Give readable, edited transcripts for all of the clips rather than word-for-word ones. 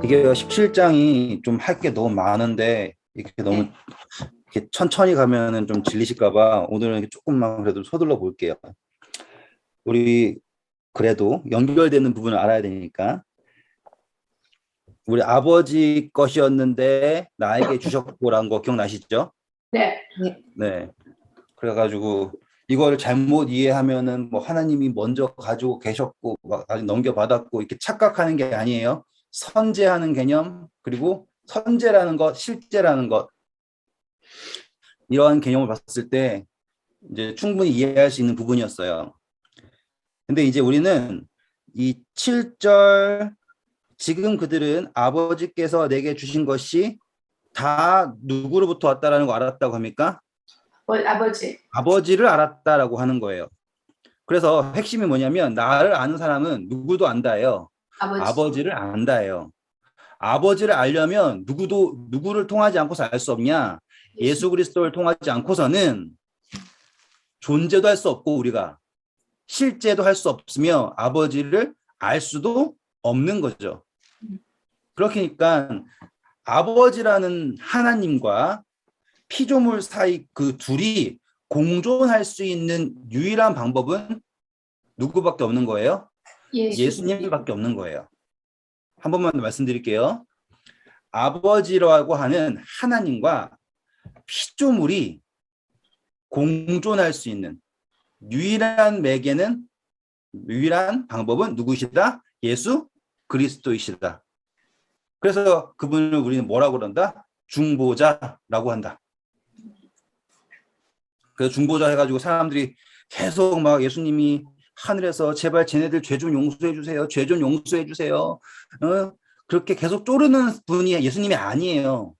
이게 17장이 좀 할 게 너무 많은데 이렇게 너무 이렇게 천천히 가면은 좀 질리실까 봐 오늘은 이렇게 조금만 그래도 서둘러 볼게요. 우리 그래도 연결되는 부분을 알아야 되니까 우리 아버지 것이었는데 나에게 주셨고라는 거 기억나시죠? 네. 네. 그래가지고 이거를 잘못 이해하면은 뭐 하나님이 먼저 가지고 계셨고 막 넘겨받았고 이렇게 착각하는 게 아니에요. 선제하는 개념 그리고 선제라는 것, 실제라는 것 이러한 개념을 봤을 때 이제 충분히 이해할 수 있는 부분이었어요. 근데 이제 우리는 이 7절 지금 그들은 아버지께서 내게 주신 것이 다 누구로부터 왔다라는 거 알았다고 합니까? 아버지. 아버지를 알았다라고 하는 거예요. 그래서 핵심이 뭐냐면 나를 아는 사람은 누구도 안다예요. 아버지를 안다예요. 아버지를 알려면 누구를 통하지 않고서 알 수 없냐? 예수 그리스도를 통하지 않고서는 존재도 할 수 없고 우리가 실제도 할 수 없으며 아버지를 알 수도 없는 거죠. 그렇게니까 아버지라는 하나님과 피조물 사이 그 둘이 공존할 수 있는 유일한 방법은 누구밖에 없는 거예요? 예수님밖에 없는 거예요. 한 번만 더 말씀드릴게요. 아버지라고 하는 하나님과 피조물이 공존할 수 있는 유일한 매개는 유일한 방법은 누구시다? 예수 그리스도이시다. 그래서 그분을 우리는 뭐라고 그런다? 중보자라고 한다. 그래서 중보자 해가지고 사람들이 계속 막 예수님이 하늘에서 제발 쟤네들 죄 좀 용서해 주세요. 죄 좀 용서해 주세요. 그렇게 계속 쪼르는 분이 예수님이 아니에요.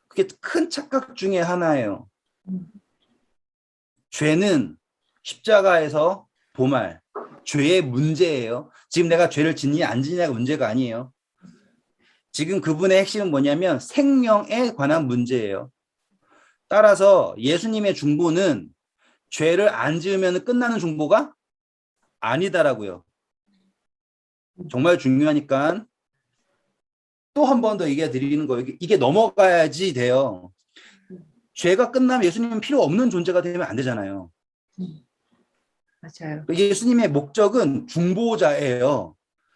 그게 큰 착각 중에 하나예요. 죄는 십자가에서 도말, 죄의 문제예요. 지금 내가 죄를 짓느냐 안 짓느냐가 문제가 아니에요. 지금 그분의 핵심은 뭐냐면 생명에 관한 문제예요. 따라서 예수님의 중보는 죄를 안 지으면 끝나는 중보가 아니다라고요. 정말 중요하니까 또 한 번 더 얘기해 드리는 거예요. 이게 넘어가야지 돼요. 죄가 끝나면 예수님은 필요 없는 존재가 되면 안 되잖아요. 맞아요. 예수님의 목적은 중보자예요.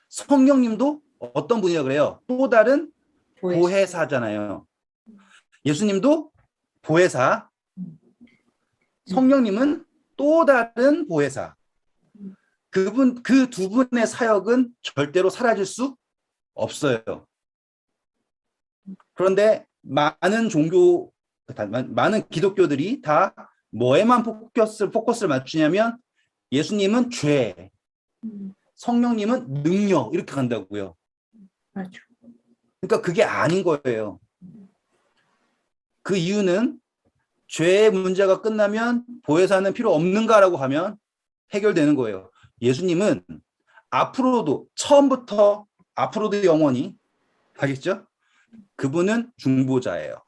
성령님도 어떤 분이라고 그래요? 또 다른 보혜사잖아요. 예수님도 보혜사, 성령님은 또 다른 보혜사. 그 두 분의 사역은 절대로 사라질 수 없어요. 그런데 많은 기독교들이 다 뭐에만 포커스를 맞추냐면 예수님은 죄, 성령님은 능력 이렇게 간다고요. 맞아. 그러니까 그게 아닌 거예요. 그 이유는 죄의 문제가 끝나면 보혜사는 필요 없는가라고 하면 해결되는 거예요. 예수님은 앞으로도 처음부터 앞으로도 영원히 알겠죠? 그분은 중보자예요.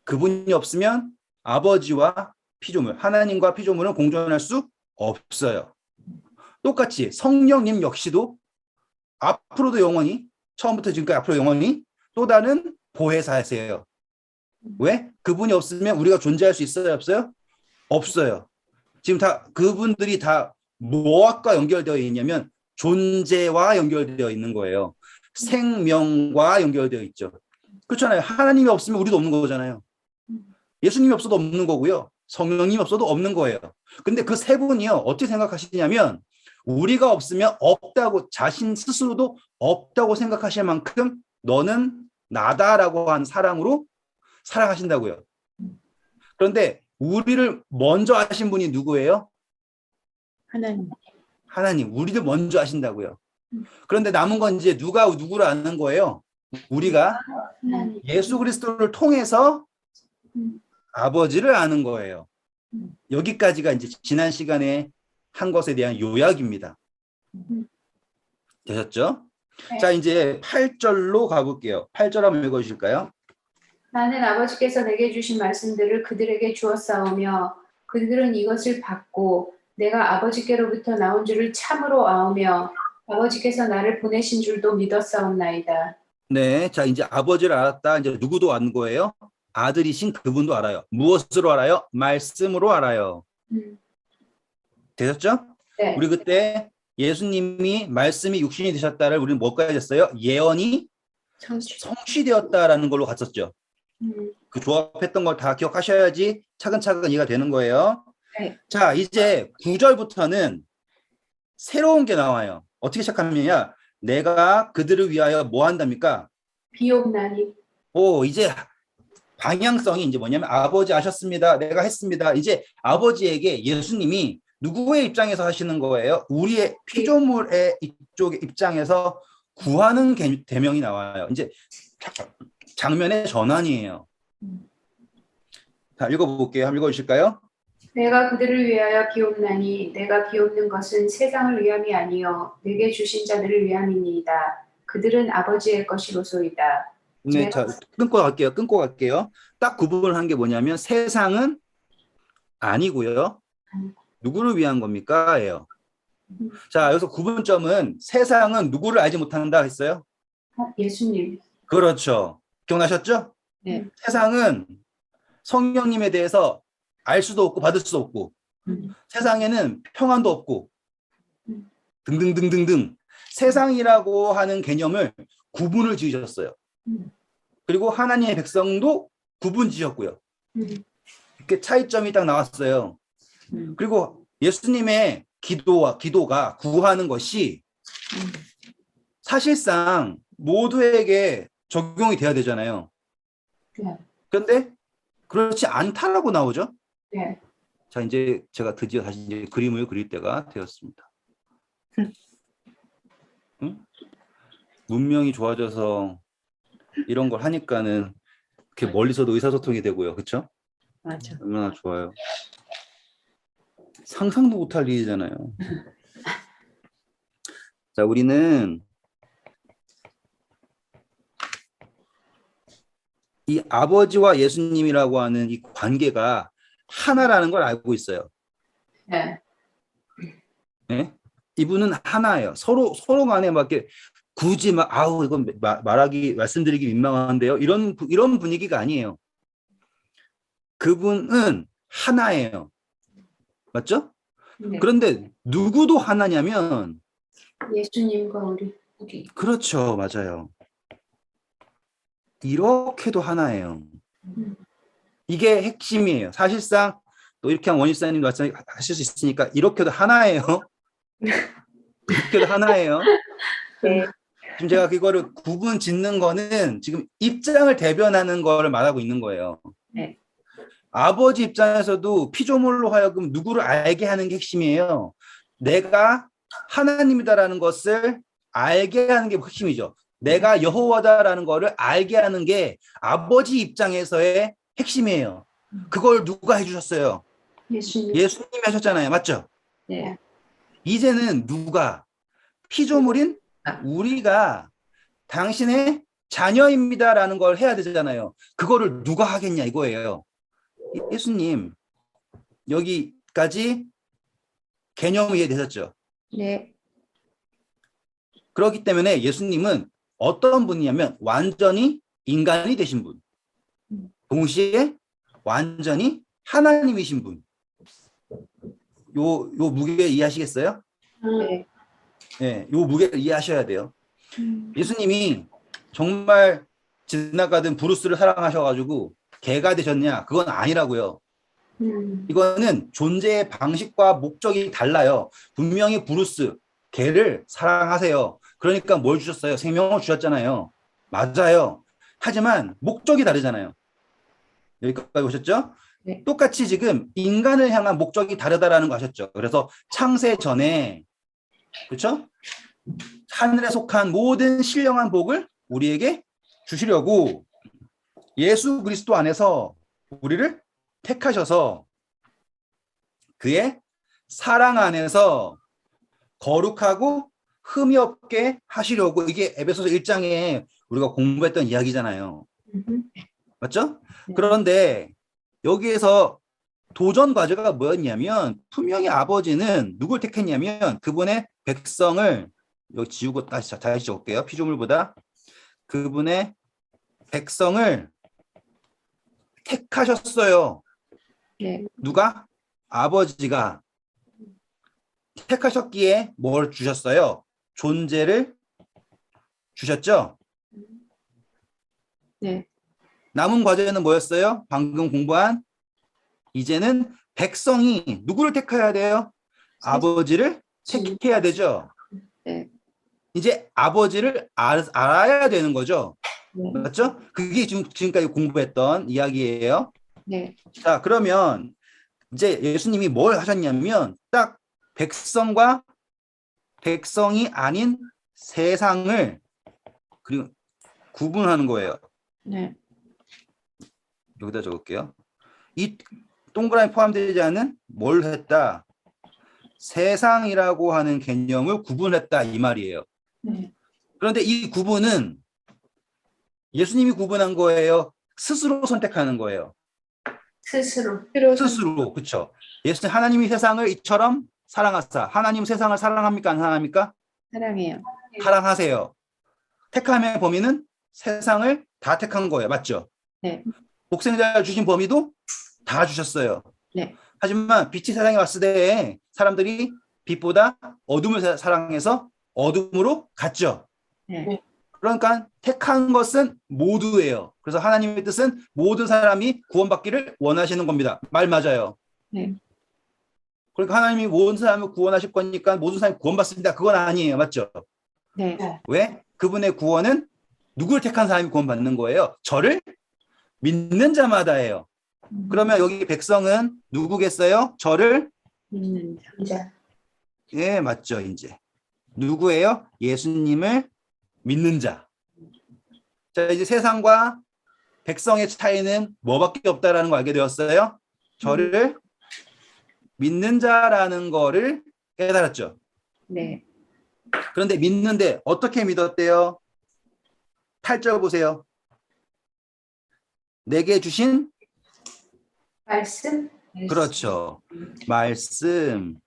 그분이 없으면 아버지와 피조물, 하나님과 피조물은 공존할 수 없어요. 똑같이 성령님 역시도 앞으로도 영원히 처음부터 지금까지 앞으로 영원히 또 다른 보혜사세요. 왜? 그분이 없으면 우리가 존재할 수 있어요? 없어요? 없어요. 지금 다 그분들이 다 뭐와 연결되어 있냐면 존재와 연결되어 있는 거예요. 생명과 연결되어 있죠. 그렇잖아요. 하나님이 없으면 우리도 없는 거잖아요. 예수님이 없어도 없는 거고요. 성령님이 없어도 없는 거예요. 근데 그 세 분이요. 어떻게 생각하시냐면 우리가 없으면 없다고 자신 스스로도 없다고 생각하실 만큼 너는 나다라고 한 사랑으로 사랑하신다고요. 그런데 우리를 먼저 아신 분이 누구예요? 하나님. 우리를 먼저 아신다고요. 그런데 남은 건 이제 누가 누구를 아는 거예요? 우리가 예수 그리스도를 통해서 아버지를 아는 거예요. 여기까지가 이제 지난 시간에 한 것에 대한 요약입니다. 되셨죠? 네. 자, 이제 8절로 가볼게요. 8절 한번 읽어주실까요? 나는 아버지께서 내게 주신 말씀들을 그들에게 주었사오며 그들은 이것을 받고 내가 아버지께로부터 나온 줄을 참으로 아오며 아버지께서 나를 보내신 줄도 믿었사옵나이다. 네, 자 이제 아버지를 알았다. 이제 누구도 안 거예요? 아들이신 그분도 알아요. 무엇으로 알아요? 말씀으로 알아요. 되셨죠? 네. 우리 그때 예수님이 말씀이 육신이 되셨다를 우리는 뭐까지 했어요? 예언이 성취되었다라는 걸로 갔었죠. 그 조합했던 걸 다 기억하셔야지 차근차근 이해가 되는 거예요. 네. 자, 이제 9절부터는 새로운 게 나와요. 어떻게 시작하느냐? 내가 그들을 위하여 뭐 한답니까? 비옵나니. 이제 방향성이 이제 뭐냐면 아버지 아셨습니다. 내가 했습니다. 이제 아버지에게 예수님이 누구의 입장에서 하시는 거예요? 우리의 피조물의 이쪽의 입장에서 구하는 대명이 나와요. 이제 장면의 전환이에요. 자, 읽어볼게요. 한번 읽어주실까요? 내가 그들을 위하여 비옵나니 내가 비옵는 것은 세상을 위함이 아니요 내게 주신 자들을 위함이니이다. 그들은 아버지의 것이로소이다. 네, 자, 끊고 갈게요. 딱 구분을 한 게 뭐냐면 세상은 아니고요. 누구를 위한 겁니까? 예요. 자, 여기서 구분점은 세상은 누구를 알지 못한다 했어요? 예수님. 그렇죠. 기억나셨죠? 네. 세상은 성령님에 대해서 알 수도 없고 받을 수도 없고 세상에는 평안도 없고 등등등등등 세상이라고 하는 개념을 구분을 지으셨어요. 그리고 하나님의 백성도 구분 지으셨고요. 이렇게 차이점이 딱 나왔어요. 그리고 예수님의 기도가 구하는 것이 사실상 모두에게 적용이 돼야 되잖아요. 네. 그런데 그렇지 않다라고 나오죠. 네. 자, 이제 제가 드디어 다시 이제 그림을 그릴 때가 되었습니다. 응? 문명이 좋아져서 이런 걸 하니까는 이렇게 멀리서도 의사소통이 되고요. 그렇죠? 맞아. 얼마나 좋아요. 상상도 못할 일이잖아요. 자, 우리는 이 아버지와 예수님이라고 하는 이 관계가 하나라는 걸 알고 있어요. 네. 네? 이분은 하나예요. 서로 간에 막 이렇게 굳이 막 이건 말씀드리기 민망한데요. 이런 분위기가 아니에요. 그분은 하나예요. 맞죠? 네. 그런데 누구도 하나냐면 예수님과 우리. 그렇죠. 맞아요. 이렇게도 하나예요. 이게 핵심이에요. 사실상 또 이렇게 한 원일사님 말씀하실 수 있으니까 이렇게도 하나예요. 이렇게도 하나예요. 네. 지금 제가 그거를 구분 짓는 거는 지금 입장을 대변하는 거를 말하고 있는 거예요. 네. 아버지 입장에서도 피조물로 하여금 누구를 알게 하는 게 핵심이에요. 내가 하나님이다라는 것을 알게 하는 게 핵심이죠. 내가 여호와다라는 거를 알게 하는 게 아버지 입장에서의 핵심이에요. 그걸 누가 해주셨어요? 예수님이 하셨잖아요. 맞죠? 네. 이제는 누가 피조물인 우리가 당신의 자녀입니다라는 걸 해야 되잖아요. 그거를 누가 하겠냐 이거예요. 예수님, 여기까지 개념이 이해되셨죠? 네. 그렇기 때문에 예수님은 어떤 분이냐면 완전히 인간이 되신 분. 동시에 완전히 하나님이신 분. 요 무게 이해하시겠어요? 네. 네, 요 무게를 이해하셔야 돼요. 예수님이 정말 지나가던 브루스를 사랑하셔가지고 개가 되셨냐? 그건 아니라고요. 이거는 존재의 방식과 목적이 달라요. 분명히 브루스, 개를 사랑하세요. 그러니까 뭘 주셨어요? 생명을 주셨잖아요. 맞아요. 하지만 목적이 다르잖아요. 여기까지 보셨죠? 네. 똑같이 지금 인간을 향한 목적이 다르다라는 거 아셨죠? 그래서 창세 전에 그렇죠? 하늘에 속한 모든 신령한 복을 우리에게 주시려고 예수 그리스도 안에서 우리를 택하셔서 그의 사랑 안에서 거룩하고 흠이 없게 하시려고 이게 에베소서 1장에 우리가 공부했던 이야기잖아요. 맞죠? 네. 그런데 여기에서 도전 과제가 뭐였냐면 분명히 아버지는 누굴 택했냐면 그분의 백성을 여기 지우고 다시 적을게요. 피조물보다 그분의 백성을 택하셨어요. 네. 누가? 아버지가 택하셨기에 뭘 주셨어요? 존재를 주셨죠? 네. 남은 과제는 뭐였어요? 방금 공부한 이제는 백성이 누구를 택해야 돼요? 아버지를 택해야 되죠. 네. 이제 아버지를 알아야 되는 거죠. 네. 맞죠? 그게 지금까지 공부했던 이야기예요. 네. 자, 그러면 이제 예수님이 뭘 하셨냐면 딱 백성과 백성이 아닌 세상을 그리고 구분하는 거예요. 네. 여기다 적을게요. 이 동그라미 포함되지 않은 뭘 했다? 세상이라고 하는 개념을 구분했다 이 말이에요. 네. 그런데 이 구분은 예수님이 구분한 거예요. 스스로 선택하는 거예요. 스스로. 스스로. 그렇죠. 예수님 하나님이 세상을 이처럼 사랑하사. 하나님 세상을 사랑합니까? 안 사랑합니까? 사랑해요. 사랑하세요. 택함의 범위는 세상을 다 택한 거예요. 맞죠? 네. 복생자를 주신 범위도 다 주셨어요. 네. 하지만 빛이 세상에 왔을 때 사람들이 빛보다 어둠을 사랑해서 어둠으로 갔죠. 네. 그러니까 택한 것은 모두예요. 그래서 하나님의 뜻은 모든 사람이 구원받기를 원하시는 겁니다. 말 맞아요. 네. 그러니까 하나님이 모든 사람을 구원하실 거니까 모든 사람이 구원받습니다. 그건 아니에요. 맞죠? 네. 왜? 그분의 구원은 누구를 택한 사람이 구원받는 거예요? 저를 믿는 자마다예요. 그러면 여기 백성은 누구겠어요? 저를 믿는 자. 예, 맞죠. 이제 누구예요? 예수님을 믿는 자. 자, 이제 세상과 백성의 차이는 뭐밖에 없다라는 걸 알게 되었어요. 저를 믿는 자라는 거를 깨달았죠. 네. 그런데 믿는데 어떻게 믿었대요? 8절 보세요. 내게 주신 말씀. 그렇죠. 말씀.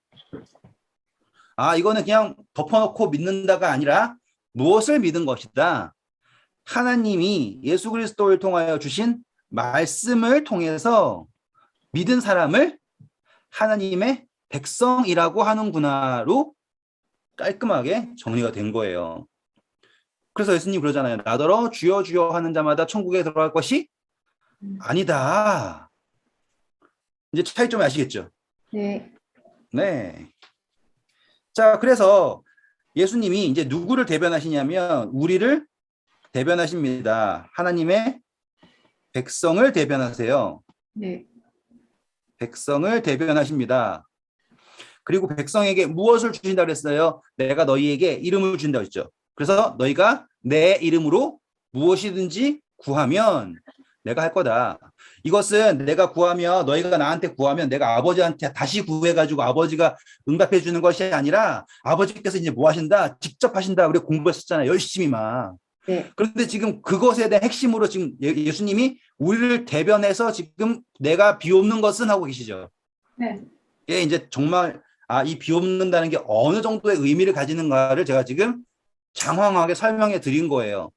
아, 이거는 그냥 덮어놓고 믿는다가 아니라 무엇을 믿은 것이다. 하나님이 예수 그리스도를 통하여 주신 말씀을 통해서 믿은 사람을 하나님의 백성이라고 하는구나로 깔끔하게 정리가 된 거예요. 그래서 예수님 그러잖아요. 나더러 주여 주여 하는 자마다 천국에 들어갈 것이 아니다. 이제 차이점이 아시겠죠? 네. 네. 자, 그래서 예수님이 이제 누구를 대변하시냐면 우리를 대변하십니다. 하나님의 백성을 대변하세요. 네. 백성을 대변하십니다. 그리고 백성에게 무엇을 주신다고 했어요? 내가 너희에게 이름을 준다고 했죠. 그래서 너희가 내 이름으로 무엇이든지 구하면 내가 할 거다. 이것은 내가 구하면 너희가 나한테 구하면 내가 아버지한테 다시 구해가지고 아버지가 응답해 주는 것이 아니라 아버지께서 이제 뭐 하신다? 직접 하신다. 우리 공부했었잖아요. 열심히 막. 네. 그런데 지금 그것에 대한 핵심으로 지금 예수님이 우리를 대변해서 지금 내가 비옵는 것은 하고 계시죠. 네. 예, 이제 정말 이 비옵는다는 게 어느 정도의 의미를 가지는가를 제가 지금 장황하게 설명해 드린 거예요.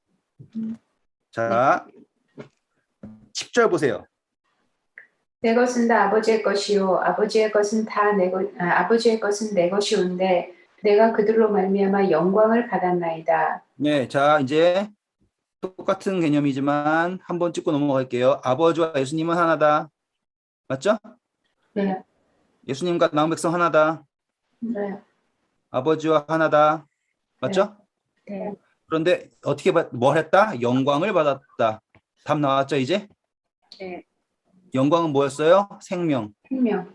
자, 10절 보세요. 내 것은 다 아버지의 것이요 아버지의 것은 다 아버지의 것은 내 것이온데 내가 그들로 말미암아 영광을 받았나이다. 네, 자, 이제 똑같은 개념이지만 한번 찍고 넘어갈게요. 아버지와 예수님은 하나다. 맞죠? 네. 예수님과 남은 백성 하나다. 네. 아버지와 하나다. 맞죠? 네. 그런데 어떻게 뭘 했다? 영광을 받았다. 답 나왔죠, 이제? 네. 영광은 뭐였어요? 생명. 생명.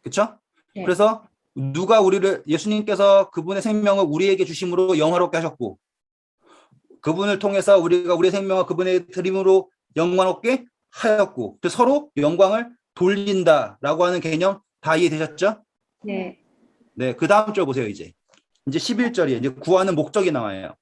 그렇죠? 네. 그래서 누가 예수님께서 그분의 생명을 우리에게 주심으로 영화롭게 하셨고 그분을 통해서 우리가 우리의 생명을 그분의 드림으로 영광롭게 하였고 서로 영광을 돌린다라고 하는 개념 다 이해되셨죠? 네. 네, 그 다음 절 보세요, 이제 11절이에요. 이제 구하는 목적이 나와요.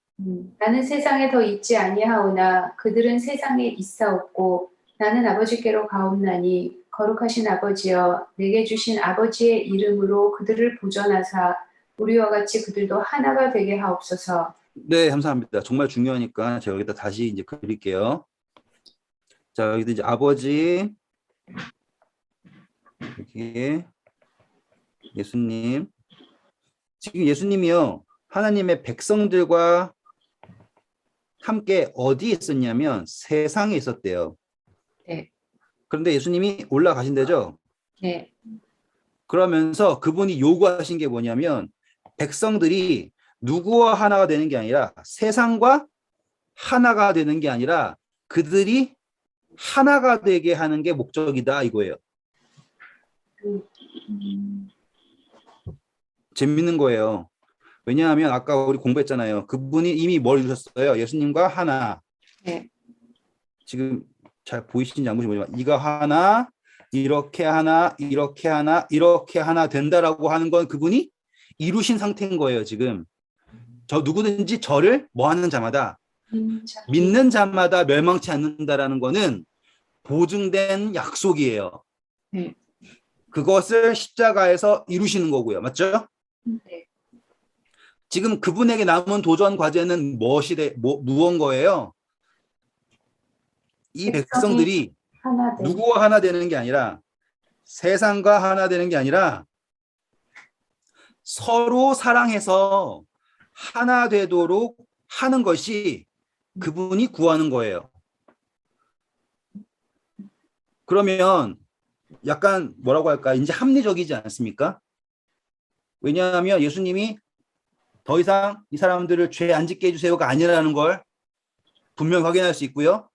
나는 세상에 더 있지 아니하오나 그들은 세상에 있사옵고 나는 아버지께로 가옵나니 거룩하신 아버지여 내게 주신 아버지의 이름으로 그들을 보전하사 우리와 같이 그들도 하나가 되게 하옵소서. 네, 감사합니다. 정말 중요하니까 제가 여기다 다시 이제 그릴게요. 자, 여기도 이제 아버지, 여기에 예수님. 지금 예수님이요, 하나님의 백성들과 함께 어디에 있었냐면 세상에 있었대요. 네. 그런데 예수님이 올라가신대죠. 네. 그러면서 그분이 요구하신 게 뭐냐면 백성들이 누구와 하나가 되는 게 아니라 세상과 하나가 되는 게 아니라 그들이 하나가 되게 하는 게 목적이다 이거예요. 재밌는 거예요. 왜냐하면 아까 우리 공부했잖아요. 그분이 이미 뭘 이루셨어요? 예수님과 하나. 네. 지금 잘 보이시는지 안 보이시는지 모르지만 이거 하나, 이렇게 하나, 이렇게 하나, 이렇게 하나 된다라고 하는 건 그분이 이루신 상태인 거예요. 지금 저 누구든지 저를 뭐 하는 자마다 믿는 자마다 멸망치 않는다라는 거는 보증된 약속이에요. 네. 그것을 십자가에서 이루시는 거고요. 맞죠? 네. 지금 그분에게 남은 도전 과제는 무언 거예요? 이 백성들이 하나 되 누구와 하나 되는 게 아니라 세상과 하나 되는 게 아니라 서로 사랑해서 하나 되도록 하는 것이 그분이 구하는 거예요. 그러면 약간 뭐라고 할까? 이제 합리적이지 않습니까? 왜냐하면 예수님이 더 이상 이 사람들을 죄 안 짓게 해주세요가 아니라는 걸 분명히 확인할 수 있고요.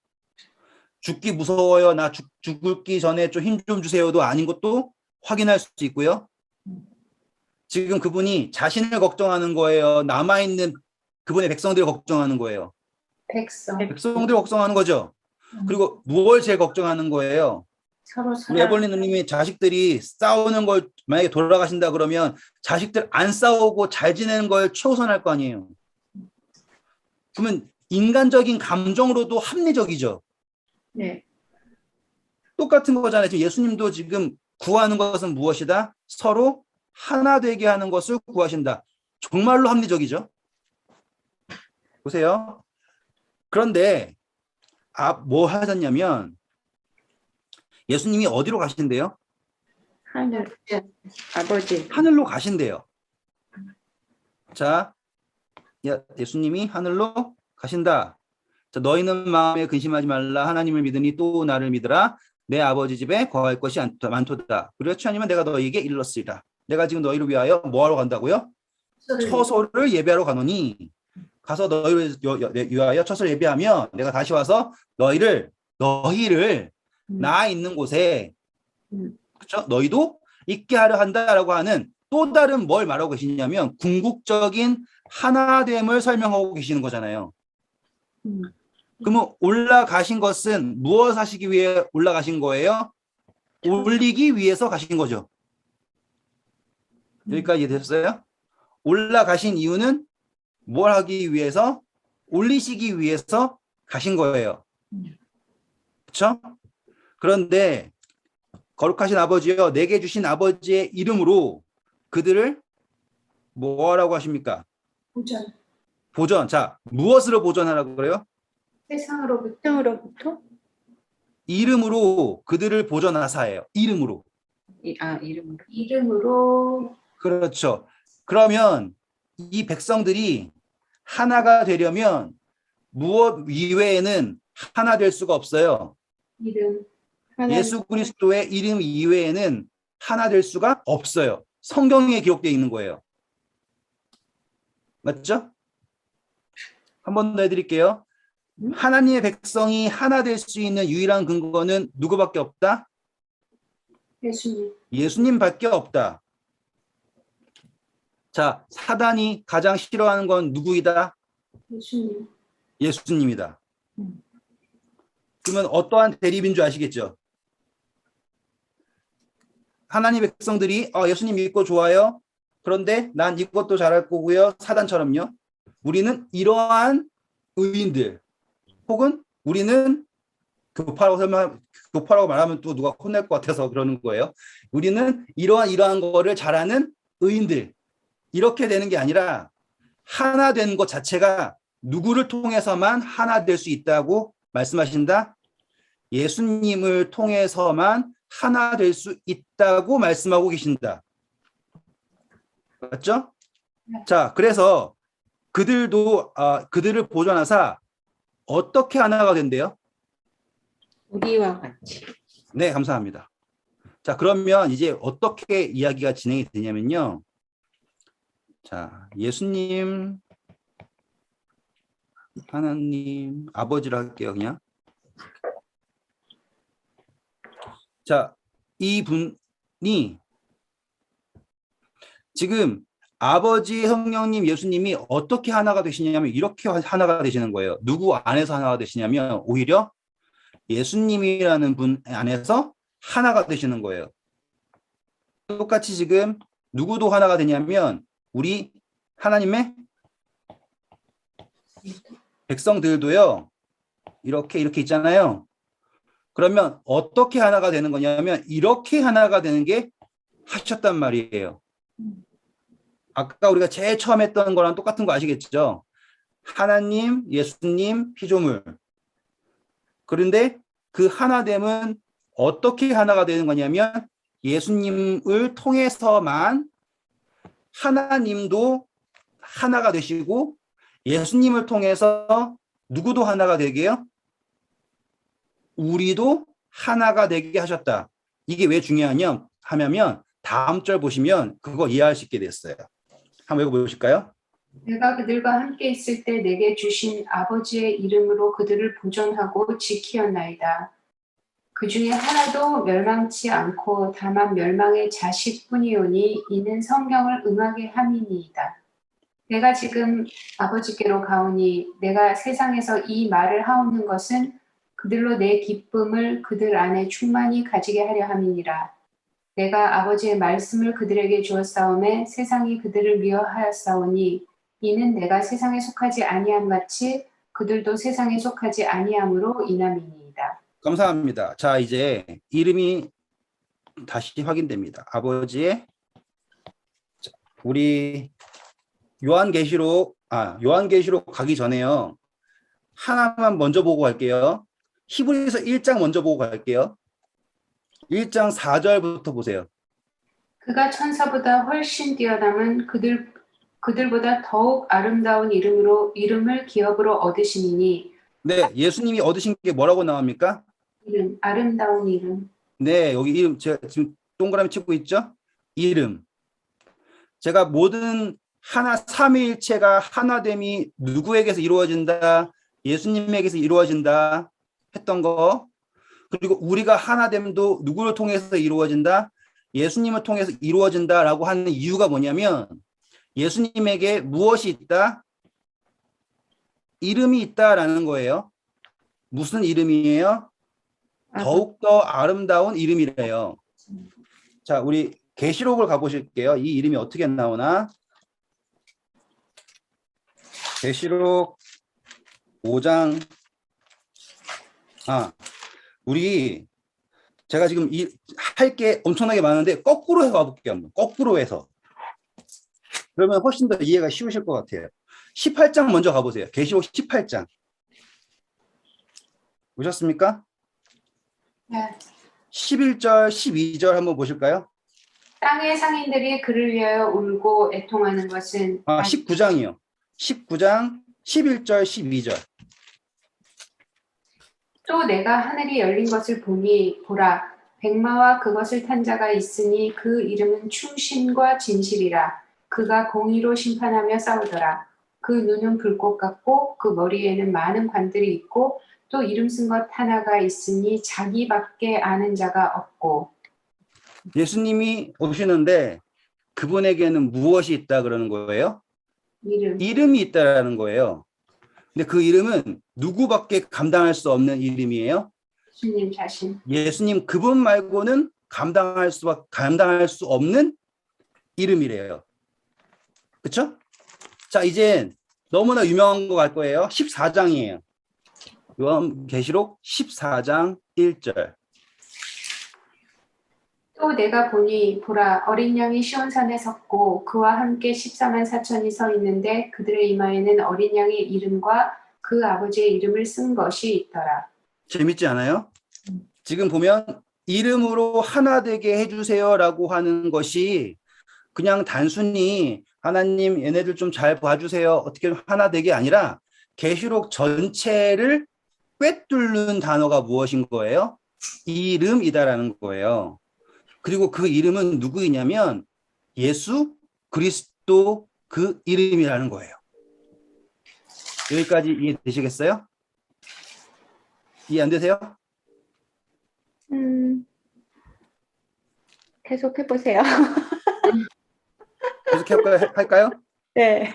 죽기 무서워요. 나 죽기 전에 좀 힘 좀 주세요도 아닌 것도 확인할 수 있고요. 지금 그분이 자신을 걱정하는 거예요. 남아있는 그분의 백성들을 걱정하는 거예요. 백성들을 걱정하는 거죠. 그리고 무엇을 제일 걱정하는 거예요? 서로 우리 에벌린 누님이 자식들이 싸우는 걸 만약에 돌아가신다 그러면 자식들 안 싸우고 잘 지내는 걸 최우선할 거 아니에요. 그러면 인간적인 감정으로도 합리적이죠. 네. 똑같은 거잖아요. 지금 예수님도 지금 구하는 것은 무엇이다? 서로 하나 되게 하는 것을 구하신다. 정말로 합리적이죠. 보세요. 그런데 뭐 하셨냐면 예수님이 어디로 가신대요? 하늘, 아버지. 하늘로 가신대요. 자, 예수님이 하늘로 가신다. 자, 너희는 마음에 근심하지 말라. 하나님을 믿으니 또 나를 믿으라. 내 아버지 집에 거할 것이 많도다. 그렇지 않으면 내가 너희에게 일렀으리라. 내가 지금 너희를 위하여 뭐하러 간다고요? 처소를 예배하러 가노니 가서 너희를 위하여 처소를 예배하며 내가 다시 와서 너희를 나 있는 곳에 그렇죠? 너희도 있게 하려 한다라고 하는 또 다른 뭘 말하고 계시냐면 궁극적인 하나됨을 설명하고 계시는 거잖아요. 그러면 올라가신 것은 무엇 하시기 위해 올라가신 거예요? 올리기 위해서 가신 거죠. 여기까지 이해되셨어요? 올라가신 이유는 뭘 하기 위해서? 올리시기 위해서 가신 거예요. 그렇죠? 그런데 거룩하신 아버지여 내게 주신 아버지의 이름으로 그들을 뭐라고 하십니까? 보전. 자, 무엇으로 보전하라고 그래요? 세상으로부터? 이름으로 그들을 보전하사예요. 이름으로. 이름으로. 그렇죠. 그러면 이 백성들이 하나가 되려면 무엇 이외에는 하나 될 수가 없어요. 이름. 예수 그리스도의 이름 이외에는 하나 될 수가 없어요. 성경에 기록되어 있는 거예요. 맞죠? 한 번 더 해드릴게요. 하나님의 백성이 하나 될 수 있는 유일한 근거는 누구밖에 없다? 예수님. 예수님밖에 없다. 자, 사단이 가장 싫어하는 건 누구이다? 예수님. 예수님이다. 그러면 어떠한 대립인 줄 아시겠죠? 하나님의 백성들이 예수님 믿고 좋아요. 그런데 난 이것도 잘할 거고요. 사단처럼요. 우리는 이러한 의인들 혹은 우리는 교파라고 말하면 또 누가 혼낼 것 같아서 그러는 거예요. 우리는 이러한 거를 잘하는 의인들. 이렇게 되는 게 아니라 하나 된 것 자체가 누구를 통해서만 하나 될 수 있다고 말씀하신다? 예수님을 통해서만 하나 될 수 있다고 말씀하고 계신다. 맞죠? 자, 그래서 그들을 보존하사 어떻게 하나가 된대요? 우리와 같이. 네, 감사합니다. 자, 그러면 이제 어떻게 이야기가 진행이 되냐면요. 자, 예수님, 하나님, 아버지로 할게요, 그냥. 자, 이분이 지금 아버지, 성령님, 예수님이 어떻게 하나가 되시냐면 이렇게 하나가 되시는 거예요. 누구 안에서 하나가 되시냐면 오히려 예수님이라는 분 안에서 하나가 되시는 거예요. 똑같이 지금 누구도 하나가 되냐면 우리 하나님의 백성들도요. 이렇게 있잖아요. 그러면 어떻게 하나가 되는 거냐면 이렇게 하나가 되는 게 하셨단 말이에요. 아까 우리가 제일 처음 했던 거랑 똑같은 거 아시겠죠? 하나님, 예수님, 피조물. 그런데 그 하나됨은 어떻게 하나가 되는 거냐면 예수님을 통해서만 하나님도 하나가 되시고 예수님을 통해서 누구도 하나가 되게요? 우리도 하나가 되게 하셨다. 이게 왜 중요하냐 하면 다음 절 보시면 그거 이해할 수 있게 됐어요. 한번 읽어보실까요? 내가 그들과 함께 있을 때 내게 주신 아버지의 이름으로 그들을 보존하고 지키었나이다. 그 중에 하나도 멸망치 않고 다만 멸망의 자식뿐이오니 이는 성경을 응하게 함이니이다. 내가 지금 아버지께로 가오니 내가 세상에서 이 말을 하옵는 것은 그들로 내 기쁨을 그들 안에 충만히 가지게 하려 함이니라. 내가 아버지의 말씀을 그들에게 주었사오매 세상이 그들을 미워하였사오니 이는 내가 세상에 속하지 아니함 같이 그들도 세상에 속하지 아니함으로 인함이니이다. 감사합니다. 자, 이제 이름이 다시 확인됩니다. 아버지의 우리 요한계시록 가기 전에요. 하나만 먼저 보고 갈게요. 히브리서 1장 먼저 보고 갈게요. 1장 4절부터 보세요. 그가 천사보다 훨씬 뛰어남은 그들보다 더욱 아름다운 이름을 기업으로 얻으시니 네, 예수님이 얻으신 게 뭐라고 나옵니까? 아름다운 이름. 네, 여기 이름 제가 지금 동그라미 치고 있죠? 이름. 제가 모든 삼위일체가 하나됨이 누구에게서 이루어진다? 예수님에게서 이루어진다 했던 거. 그리고 우리가 하나됨도 누구를 통해서 이루어진다? 예수님을 통해서 이루어진다라고 하는 이유가 뭐냐면 예수님에게 무엇이 있다? 이름이 있다라는 거예요. 무슨 이름이에요? 더욱더 아름다운 이름이래요. 자, 우리 계시록을 가보실게요. 이 이름이 어떻게 나오나? 계시록 5장. 제가 지금 할 게 엄청나게 많은데 거꾸로 해서 가볼게요. 한번. 거꾸로 해서. 그러면 훨씬 더 이해가 쉬우실 것 같아요. 18장 먼저 가보세요. 계시록 18장. 보셨습니까? 네. 11절, 12절 한번 보실까요? 땅의 상인들이 그를 위하여 울고 애통하는 것은 19장이요. 19장 11절, 12절. 또 내가 하늘이 열린 것을 보니 보라 백마와 그것을 탄 자가 있으니 그 이름은 충신과 진실이라. 그가 공의로 심판하며 싸우더라. 그 눈은 불꽃 같고 그 머리에는 많은 관들이 있고 또 이름 쓴 것 하나가 있으니 자기밖에 아는 자가 없고. 예수님이 오시는데 그분에게는 무엇이 있다 그러는 거예요? 이름이 있다라는 거예요. 근데 그 이름은 누구밖에 감당할 수 없는 이름이에요? 예수님 자신. 예수님 그분 말고는 감당할 수 없는 이름이래요. 그렇죠? 자, 이제 너무나 유명한 거 갈 거예요. 14장이에요. 요한계시록 14장 1절. 또 내가 보니 보라 어린 양이 시온산에 섰고 그와 함께 14만 4천이 서 있는데 그들의 이마에는 어린 양의 이름과 그 아버지의 이름을 쓴 것이 있더라. 재밌지 않아요? 지금 보면 이름으로 하나 되게 해주세요라고 하는 것이 그냥 단순히 하나님 얘네들 좀 잘 봐주세요 어떻게 하나 되게 아니라 계시록 전체를 꿰뚫는 단어가 무엇인 거예요? 이름이다라는 거예요. 그리고 그 이름은 누구이냐면 예수 그리스도 그 이름이라는 거예요. 여기까지 이해되시겠어요? 이해 안 되세요? 계속 해보세요. 계속 할까요? 네.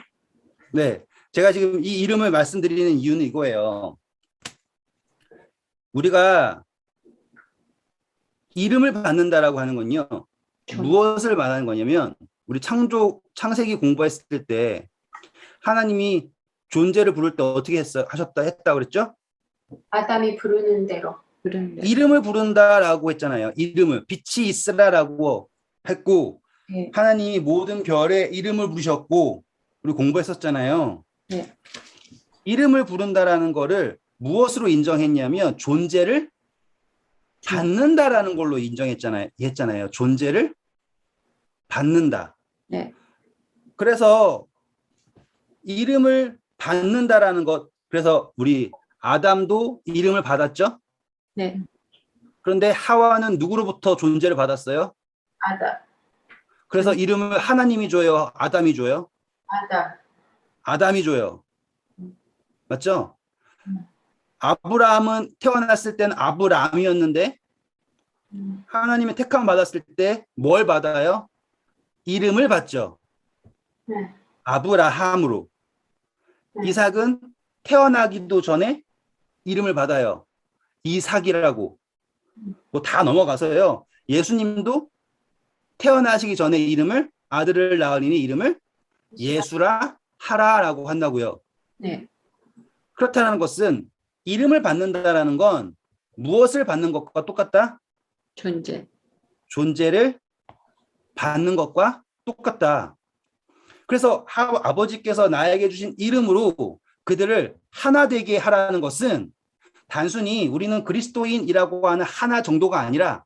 네. 제가 지금 이 이름을 말씀드리는 이유는 이거예요. 우리가 이름을 받는다라고 하는 건요. 무엇을 말하는 거냐면 우리 창세기 공부했을 때 하나님이 존재를 부를 때 어떻게 했다 그랬죠? 아담이 부르는 대로. 이름을 부른다라고 했잖아요. 이름을 빛이 있으라라고 했고 네. 하나님이 모든 별에 이름을 부르셨고 우리 공부했었잖아요. 네. 이름을 부른다라는 거를 무엇으로 인정했냐면 존재를 받는다라는 걸로 했잖아요. 존재를 받는다. 네. 그래서 이름을 받는다라는 것. 그래서 우리 아담도 이름을 받았죠. 네. 그런데 하와는 누구로부터 존재를 받았어요? 아담. 그래서 이름을 하나님이 줘요? 아담이 줘요? 아담. 아담이 줘요. 맞죠? 아브라함은 태어났을 때는 아브람이었는데 하나님의 택함 받았을 때 뭘 받아요? 이름을 받죠. 네. 아브라함으로. 네. 이삭은 태어나기도 전에 이름을 받아요. 이삭이라고. 뭐 다 넘어가서요. 예수님도 태어나시기 전에 이름을 아들을 낳으리니 이름을 예수라 하라라고 한다고요. 네. 그렇다는 것은 이름을 받는다라는 건 무엇을 받는 것과 똑같다? 존재. 존재를 받는 것과 똑같다. 그래서 아버지께서 나에게 주신 이름으로 그들을 하나 되게 하라는 것은 단순히 우리는 그리스도인이라고 하는 하나 정도가 아니라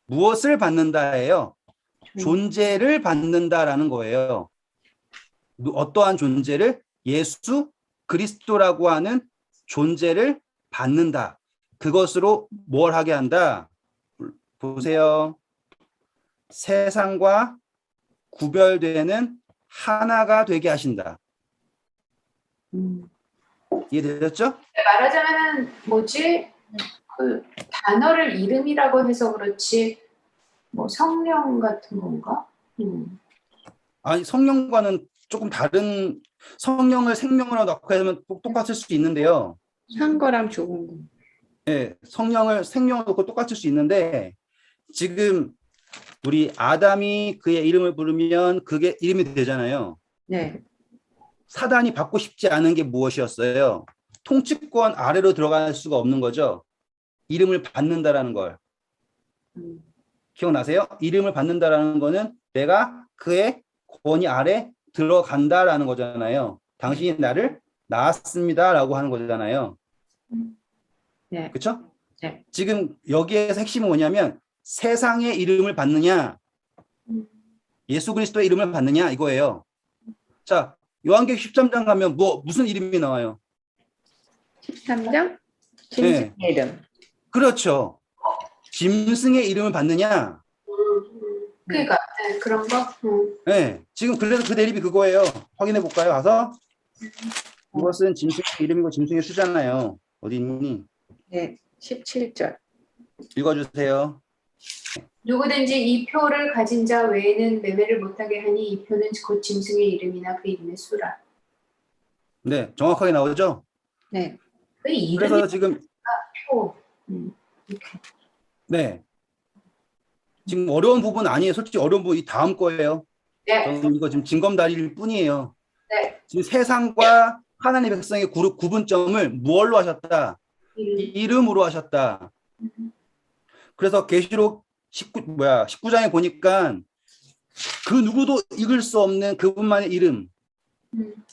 무엇을 받는다예요? 존재를 받는다라는 거예요. 어떠한 존재를? 예수 그리스도라고 하는 존재를 받는다. 그것으로 뭘 하게 한다? 보세요. 세상과 구별되는 하나가 되게 하신다. 이해되셨죠? 말하자면 뭐지? 그 단어를 이름이라고 해서 그렇지 뭐 성령 같은 건가? 아니 성령과는 조금 다른 성령을 생명으로 넣고 하면 똑같을 수 있는데요. 산 거랑 죽은 거. 네, 성령을 생명으로 넣고 똑같을 수 있는데 지금 우리 아담이 그의 이름을 부르면 그게 이름이 되잖아요. 네. 사단이 받고 싶지 않은 게 무엇이었어요? 통치권 아래로 들어갈 수가 없는 거죠. 이름을 받는다라는 걸. 기억나세요? 이름을 받는다라는 거는 내가 그의 권위 아래 들어간다라는 거잖아요. 당신이 나를 낳았습니다라고 하는 거잖아요. 네. 그렇죠? 네. 지금 여기에서 핵심은 뭐냐면 세상의 이름을 받느냐 예수 그리스도의 이름을 받느냐 이거예요. 자, 요한계시록 13장 가면 무슨 이름이 나와요? 13장? 짐승의 이름. 그렇죠. 짐승의 이름을 받느냐? 그러니까 네, 그런 거. 네, 지금 그래서 그 대립이 그거예요. 확인해 볼까요? 가서 이것은 짐승의 이름이고 짐승의 수잖아요. 어디 있니? 네. 17절. 읽어주세요. 누구든지 이 표를 가진 자 외에는 매매를 못하게 하니 이 표는 곧 짐승의 이름이나 그 이름의 수라. 네, 정확하게 나오죠? 네. 그 이름이 그래서 지금 표. 이렇게. 네, 지금 어려운 부분 아니에요. 솔직히 어려운 부분 이 다음 거예요. 네. 저는 이거 지금 징검다리일 뿐이에요. 네. 지금 세상과 하나님의 백성의 구분점을 무엇로 하셨다? 이름으로 하셨다. 그래서 계시록 19장에 보니까 그 누구도 읽을 수 없는 그분만의 이름,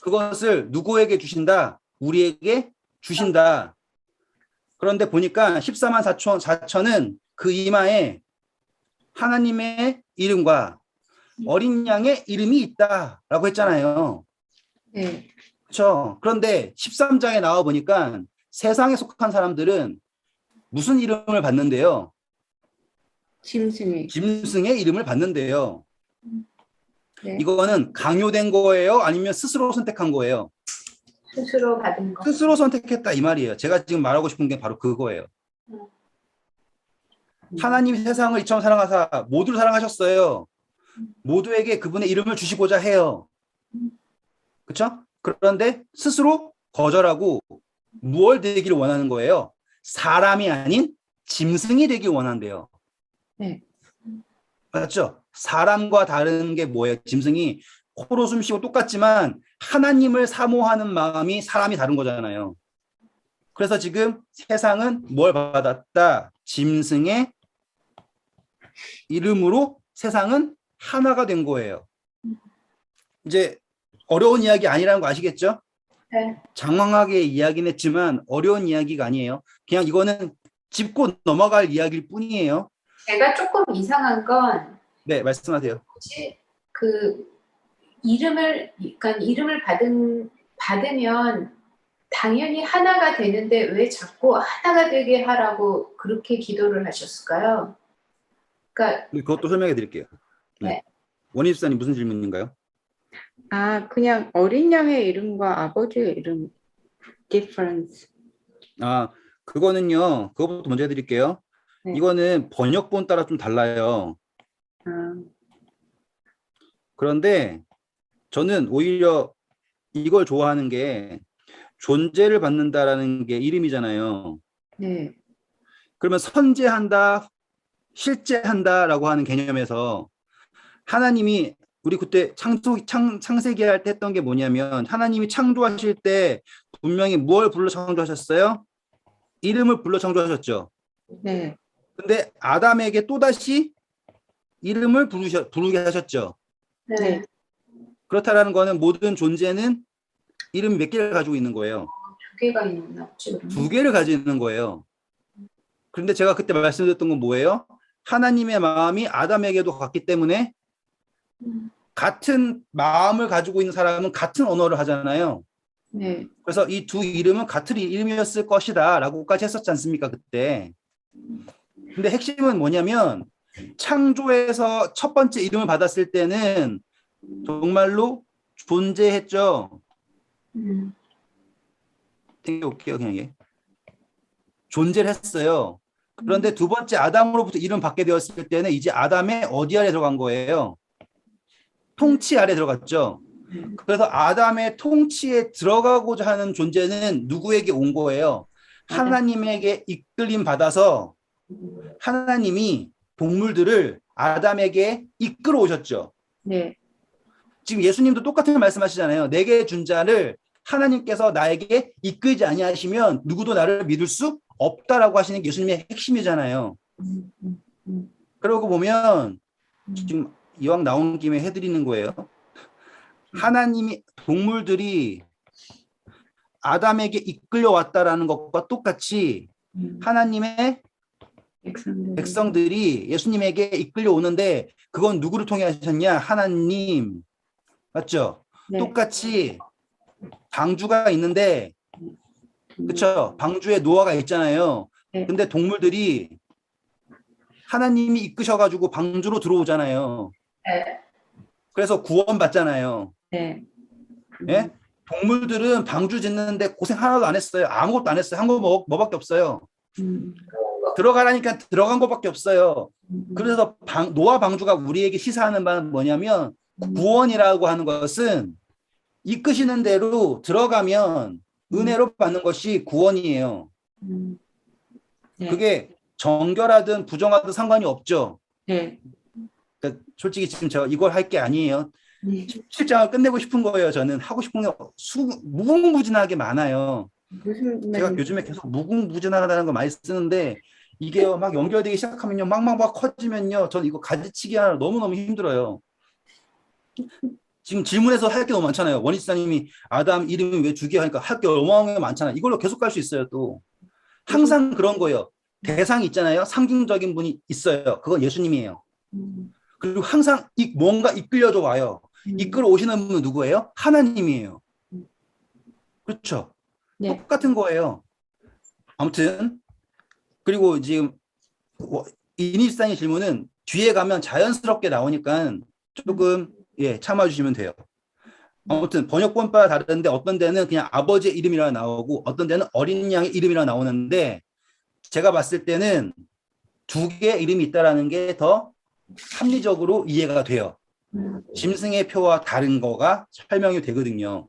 그것을 누구에게 주신다? 우리에게 주신다. 그런데 보니까 14만 4천은 그 이마에 하나님의 이름과 어린 양의 이름이 있다라고 했잖아요. 네. 그렇죠. 그런데 13장에 나와 보니까 세상에 속한 사람들은 무슨 이름을 받는데요? 짐승이. 짐승의 이름을 받는데요. 네. 이거는 강요된 거예요? 아니면 스스로 선택한 거예요? 스스로 받은 거. 스스로 선택했다 이 말이에요. 제가 지금 말하고 싶은 게 바로 그거예요. 하나님이 세상을 이처럼 사랑하사 모두를 사랑하셨어요. 모두에게 그분의 이름을 주시고자 해요. 그렇죠? 그런데 스스로 거절하고 무얼 되기를 원하는 거예요? 사람이 아닌 짐승이 되길 원한대요. 네. 맞죠? 사람과 다른 게 뭐예요? 짐승이 코로 숨쉬고 똑같지만 하나님을 사모하는 마음이 사람이 다른 거잖아요. 그래서 지금 세상은 뭘 받았다? 짐승의 이름으로 세상은 하나가 된 거예요. 이제 어려운 이야기 아니라는 거 아시겠죠? 네. 장황하게 이야기는 했지만 어려운 이야기가 아니에요. 그냥 이거는 짚고 넘어갈 이야기일 뿐이에요. 제가 조금 이상한 건 네, 말씀하세요. 뭐지? 그 그러니까 이름을 받으면 당연히 하나가 되는데 왜 자꾸 하나가 되게 하라고 그렇게 기도를 하셨을까요? 그러니까 그것도 설명해 드릴게요. 네. 네. 원희 집사님 무슨 질문인가요? 아, 그냥 어린 양의 이름과 아버지의 이름 difference. 아, 그거는요. 그거부터 먼저 해드릴게요. 네. 이거는 번역본 따라 좀 달라요. 아, 그런데 저는 오히려 이걸 좋아하는 게 존재를 받는다라는 게 이름이잖아요. 네. 그러면 선재한다, 실제한다라고 하는 개념에서 하나님이 우리 그때 창세기 할 때 했던 게 뭐냐면 하나님이 창조하실 때 분명히 뭘 불러 창조하셨어요? 이름을 불러 창조하셨죠. 네. 근데 아담에게 또다시 이름을 부르게 하셨죠. 네. 그렇다라는 거는 모든 존재는 이름 몇 개를 가지고 있는 거예요. 두 개가 있나 보지 그러면? 두 개를 가지고 있는 거예요. 그런데 제가 그때 말씀드렸던 건 뭐예요? 하나님의 마음이 아담에게도 같기 때문에 같은 마음을 가지고 있는 사람은 같은 언어를 하잖아요. 네. 그래서 이 두 이름은 같은 이름이었을 것이다 라고까지 했었지 않습니까 그때. 근데 핵심은 뭐냐면 창조에서 첫 번째 이름을 받았을 때는 정말로 존재했죠. 땡겨올게요 그냥 이게. 존재를 했어요. 그런데 두 번째 아담으로부터 이름 받게 되었을 때는 이제 아담의 어디 아래 들어간 거예요? 통치 아래 들어갔죠. 그래서 아담의 통치에 들어가고자 하는 존재는 누구에게 온 거예요? 하나님에게 이끌림 받아서 하나님이 동물들을 아담에게 이끌어 오셨죠. 네. 지금 예수님도 똑같은 말씀하시잖아요. 내게 준 자를 하나님께서 나에게 이끌지 아니하시면 누구도 나를 믿을 수 없다라고 하시는 게 예수님의 핵심이잖아요. 그러고 보면 지금 이왕 나온 김에 해드리는 거예요. 하나님이 동물들이 아담에게 이끌려 왔다라는 것과 똑같이 하나님의 백성들이 예수님에게 이끌려 오는데 그건 누구를 통해 하셨냐? 하나님. 맞죠? 네. 똑같이 방주가 있는데 그렇죠? 방주에 노아가 있잖아요. 네. 근데 동물들이 하나님이 이끄셔가지고 방주로 들어오잖아요. 네. 그래서 구원받잖아요. 네. 예? 동물들은 방주 짓는데 고생 하나도 안 했어요. 아무것도 안 했어요. 한 거 뭐밖에 없어요. 들어가라니까 들어간 것밖에 없어요. 그래서 노아 방주가 우리에게 시사하는 바는 뭐냐면 구원이라고 하는 것은 이끄시는 대로 들어가면 은혜로 받는 것이 구원이에요. 네. 그게 정결하든 부정하든 상관이 없죠. 네. 그러니까 솔직히 지금 제가 이걸 할 게 아니에요. 네. 17장을 끝내고 싶은 거예요. 저는 하고 싶은 게 무궁무진하게 많아요. 무슨 제가 말인지. 요즘에 계속 무궁무진하다는 거 많이 쓰는데 이게요, 막 연결되기 시작하면요, 막 커지면요, 저는 이거 가지치기 하나 너무너무 힘들어요. 지금 질문에서 할 게 너무 많잖아요. 원희사님이 아담 이름이 왜 두 개 하니까 할 게 어마어마하게 많잖아요. 이걸로 계속 갈 수 있어요, 또. 항상 그런 거예요. 대상이 있잖아요. 상징적인 분이 있어요. 그건 예수님이에요. 그리고 항상 뭔가 이끌려져 와요. 이끌어 오시는 분은 누구예요? 하나님이에요. 그렇죠? 네. 똑같은 거예요. 아무튼 그리고 지금 이니스탄의 질문은 뒤에 가면 자연스럽게 나오니까 조금 참아주시면 돼요. 아무튼 번역본마다 다른데 어떤 데는 그냥 아버지의 이름이라 나오고 어떤 데는 어린 양의 이름이라 나오는데 제가 봤을 때는 두 개의 이름이 있다라는 게 더 합리적으로 이해가 돼요. 짐승의 표와 다른 거가 설명이 되거든요.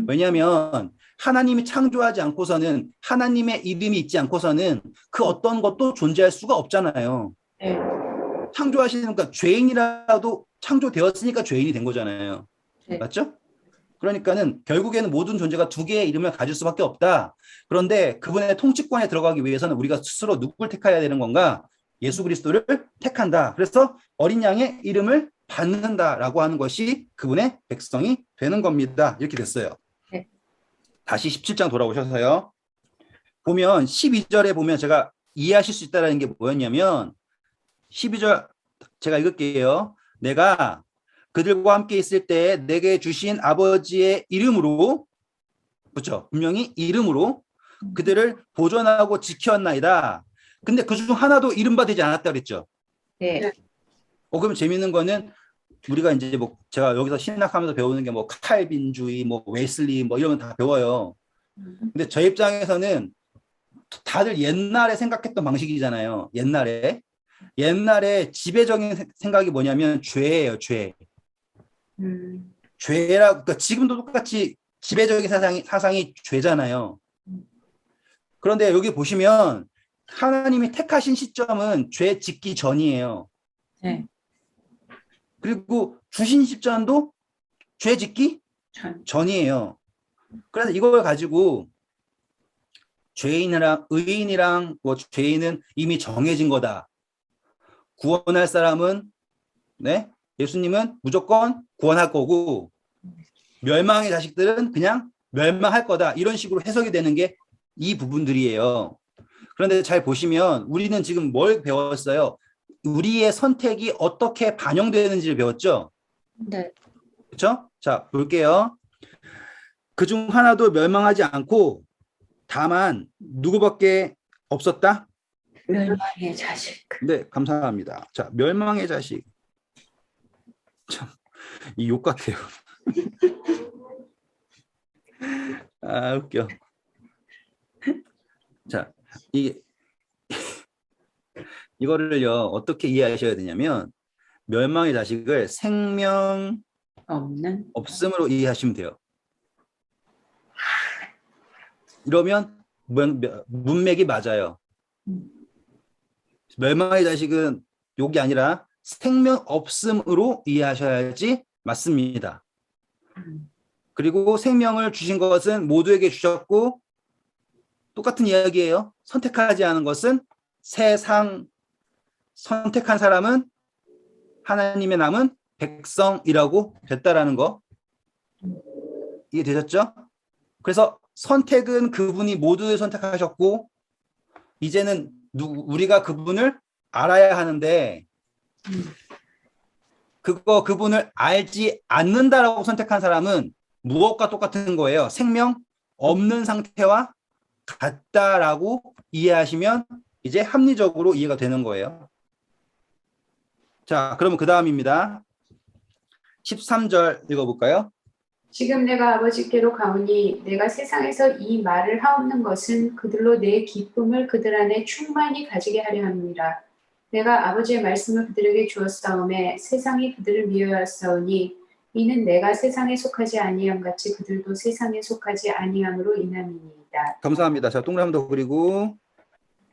왜냐하면 하나님이 창조하지 않고서는 하나님의 이름이 있지 않고서는 그 어떤 것도 존재할 수가 없잖아요. 네. 창조하시니까 죄인이라도 창조되었으니까 죄인이 된 거잖아요. 네. 맞죠? 그러니까는 결국에는 모든 존재가 두 개의 이름을 가질 수밖에 없다. 그런데 그분의 통치권에 들어가기 위해서는 우리가 스스로 누굴 택해야 되는 건가? 예수 그리스도를 택한다. 그래서 어린 양의 이름을 받는다라고 하는 것이 그분의 백성이 되는 겁니다. 이렇게 됐어요. 네. 다시 17장 돌아오셔서요. 보면 12절에 보면 제가 이해하실 수 있다는 게 뭐였냐면 12절 제가 읽을게요. 내가 그들과 함께 있을 때 내게 주신 아버지의 이름으로, 그렇죠? 분명히 이름으로 그들을 보존하고 지켰나이다. 근데 그중 하나도 이름바 되지 않았다 그랬죠. 네. 그럼 재밌는 거는 우리가 이제 뭐 제가 여기서 신학하면서 배우는 게 뭐 칼빈주의, 뭐 웨슬리 뭐 이런 건 다 배워요. 근데 저 입장에서는 다들 옛날에 생각했던 방식이잖아요. 옛날에 지배적인 생각이 뭐냐면 죄예요, 죄. 그러니까 지금도 똑같이 지배적인 사상이 죄잖아요. 그런데 여기 보시면 하나님이 택하신 시점은 죄 짓기 전이에요. 네. 그리고 주신 시점도 죄 짓기 전이에요. 그래서 이걸 가지고 죄인이랑 의인이랑 뭐 죄인은 이미 정해진 거다. 구원할 사람은 예수님은 무조건 구원할 거고 멸망의 자식들은 그냥 멸망할 거다. 이런 식으로 해석이 되는 게 이 부분들이에요. 그런데 잘 보시면 우리는 지금 뭘 배웠어요? 우리의 선택이 어떻게 반영되는지를 배웠죠? 네. 그렇죠? 자, 볼게요. 그중 하나도 멸망하지 않고 다만 누구밖에 없었다? 멸망의 자식. 네, 감사합니다. 자, 멸망의 자식. 참, 이 욕 같아요. 아, 웃겨. 자, 이거를요, 어떻게 이해하셔야 되냐면, 멸망의 자식을 생명 없음으로 이해하시면 돼요. 이러면 문맥이 맞아요. 멸망의 자식은 욕이 아니라 생명 없음으로 이해하셔야지 맞습니다. 그리고 생명을 주신 것은 모두에게 주셨고 똑같은 이야기예요. 선택하지 않은 것은 세상, 선택한 사람은 하나님의 남은 백성이라고 됐다라는 거 이해되셨죠? 그래서 선택은 그분이 모두를 선택하셨고 이제는 우리가 그분을 알아야 하는데 그분을 알지 않는다라고 선택한 사람은 무엇과 똑같은 거예요? 생명 없는 상태와 같다라고 이해하시면 이제 합리적으로 이해가 되는 거예요. 자, 그러면 그 다음입니다. 13절 읽어볼까요? 지금 내가 아버지께로 가오니 내가 세상에서 이 말을 하옵는 것은 그들로 내 기쁨을 그들 안에 충만히 가지게 하려 함이라. 내가 아버지의 말씀을 그들에게 주었사오매 세상이 그들을 미워하였사오니 이는 내가 세상에 속하지 아니함 같이 그들도 세상에 속하지 아니함으로 인함이니이다. 감사합니다. 자, 동그라미 한번 더 그리고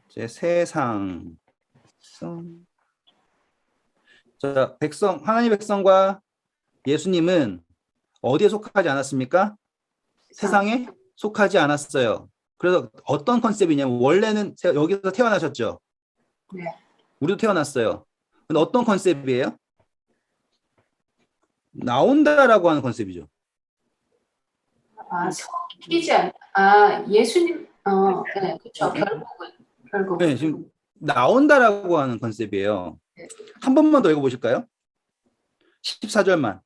이제 세상. 자, 백성, 하나님 백성과 예수님은 어디에 속하지 않았습니까? 세상에 속하지 않았어요. 그래서 어떤 컨셉이냐면 원래는 여기서 태어나셨죠. 네. 우리도 태어났어요. 근데 어떤 컨셉이에요? 나온다라고 하는 컨셉이죠. 섞이지 않, 예수님, 네, 그렇죠. 결국은. 네, 지금 나온다라고 하는 컨셉이에요. 한 번만 더 읽어보실까요? 14절만.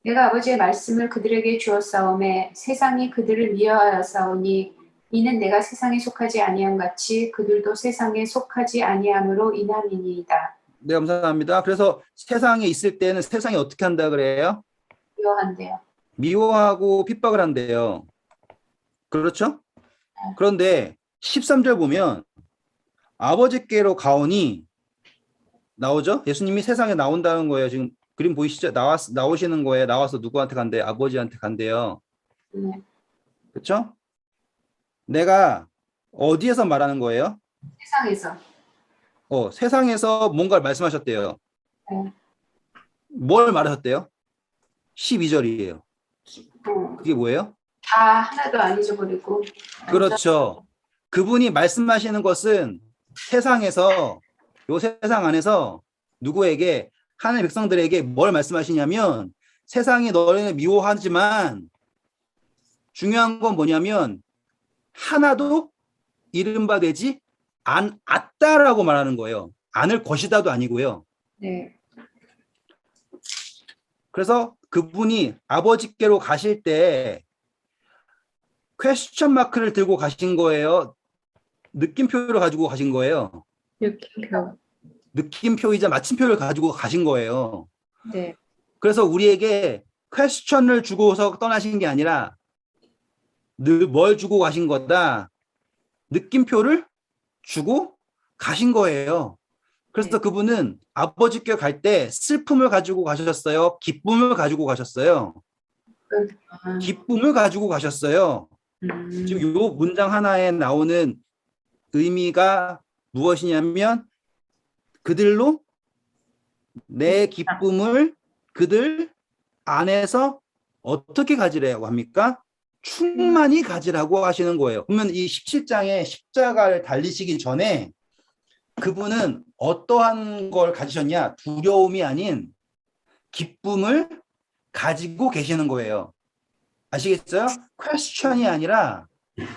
내가 아버지의 말씀을 그들에게 주었사오매 세상이 그들을 미워하였사오니 이는 내가 세상에 속하지 아니함 같이 그들도 세상에 속하지 아니함으로 인함이니이다. 네, 감사합니다. 그래서 세상에 있을 때는 세상이 어떻게 한다 그래요? 미워한대요. 미워하고 핍박을 한대요. 그렇죠? 그런데 13절 보면 아버지께로 가오니 나오죠? 예수님이 세상에 나온다는 거예요. 지금 그림 보이시죠? 나오시는 거예요. 나와서 누구한테 간대요? 아버지한테 간대요. 네. 그렇죠? 내가 어디에서 말하는 거예요? 세상에서. 세상에서 뭔가를 말씀하셨대요. 네. 뭘 말하셨대요? 12절이에요. 그게 뭐예요? 다 하나도 안 잊어버리고. 그렇죠. 그분이 말씀하시는 것은 세상에서, 요 세상 안에서 누구에게, 하나님의 백성들에게 뭘 말씀하시냐면 세상이 너희를 미워하지만 중요한 건 뭐냐면 하나도 이른바 되지 않았다라고 말하는 거예요. 않을 것이다도 아니고요. 네. 그래서 그분이 아버지께로 가실 때 퀘스천 마크를 들고 가신 거예요. 느낌표를 가지고 가신 거예요. 느낌표. 느낌표이자 마침표를 가지고 가신 거예요. 네. 그래서 우리에게 퀘스천을 주고서 떠나신 게 아니라 뭘 주고 가신 거다. 느낌표를 주고 가신 거예요. 그래서 네. 그분은 아버지께 갈 때 슬픔을 가지고 가셨어요? 기쁨을 가지고 가셨어요? 아, 기쁨을 가지고 가셨어요. 지금 이 문장 하나에 나오는 의미가 무엇이냐면 그들로 내 기쁨을 그들 안에서 어떻게 가지라고 합니까? 충만히 가지라고 하시는 거예요. 그러면 이 17장에 십자가를 달리시기 전에 그분은 어떠한 걸 가지셨냐? 두려움이 아닌 기쁨을 가지고 계시는 거예요. 아시겠어요? 퀘스천이 아니라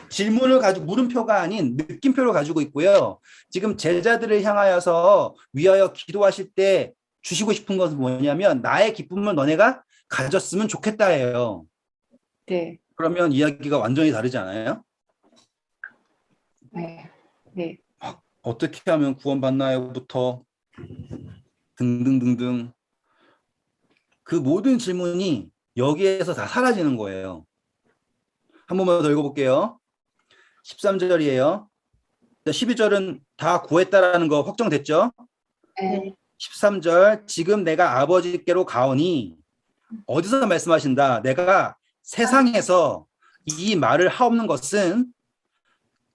질문을 가지고 물음표가 아닌 느낌표를 가지고 있고요. 지금 제자들을 향하여서 위하여 기도하실 때 주시고 싶은 것은 뭐냐면 나의 기쁨을 너네가 가졌으면 좋겠다예요. 네. 그러면 이야기가 완전히 다르지 않아요? 네. 네. 어떻게 하면 구원받나요?부터 등등등등 그 모든 질문이 여기에서 다 사라지는 거예요. 한 번만 더 읽어볼게요. 13절이에요. 12절은 다 구했다라는 거 확정됐죠? 네. 13절 지금 내가 아버지께로 가오니 어디서 말씀하신다. 내가 세상에서 이 말을 하옵는 것은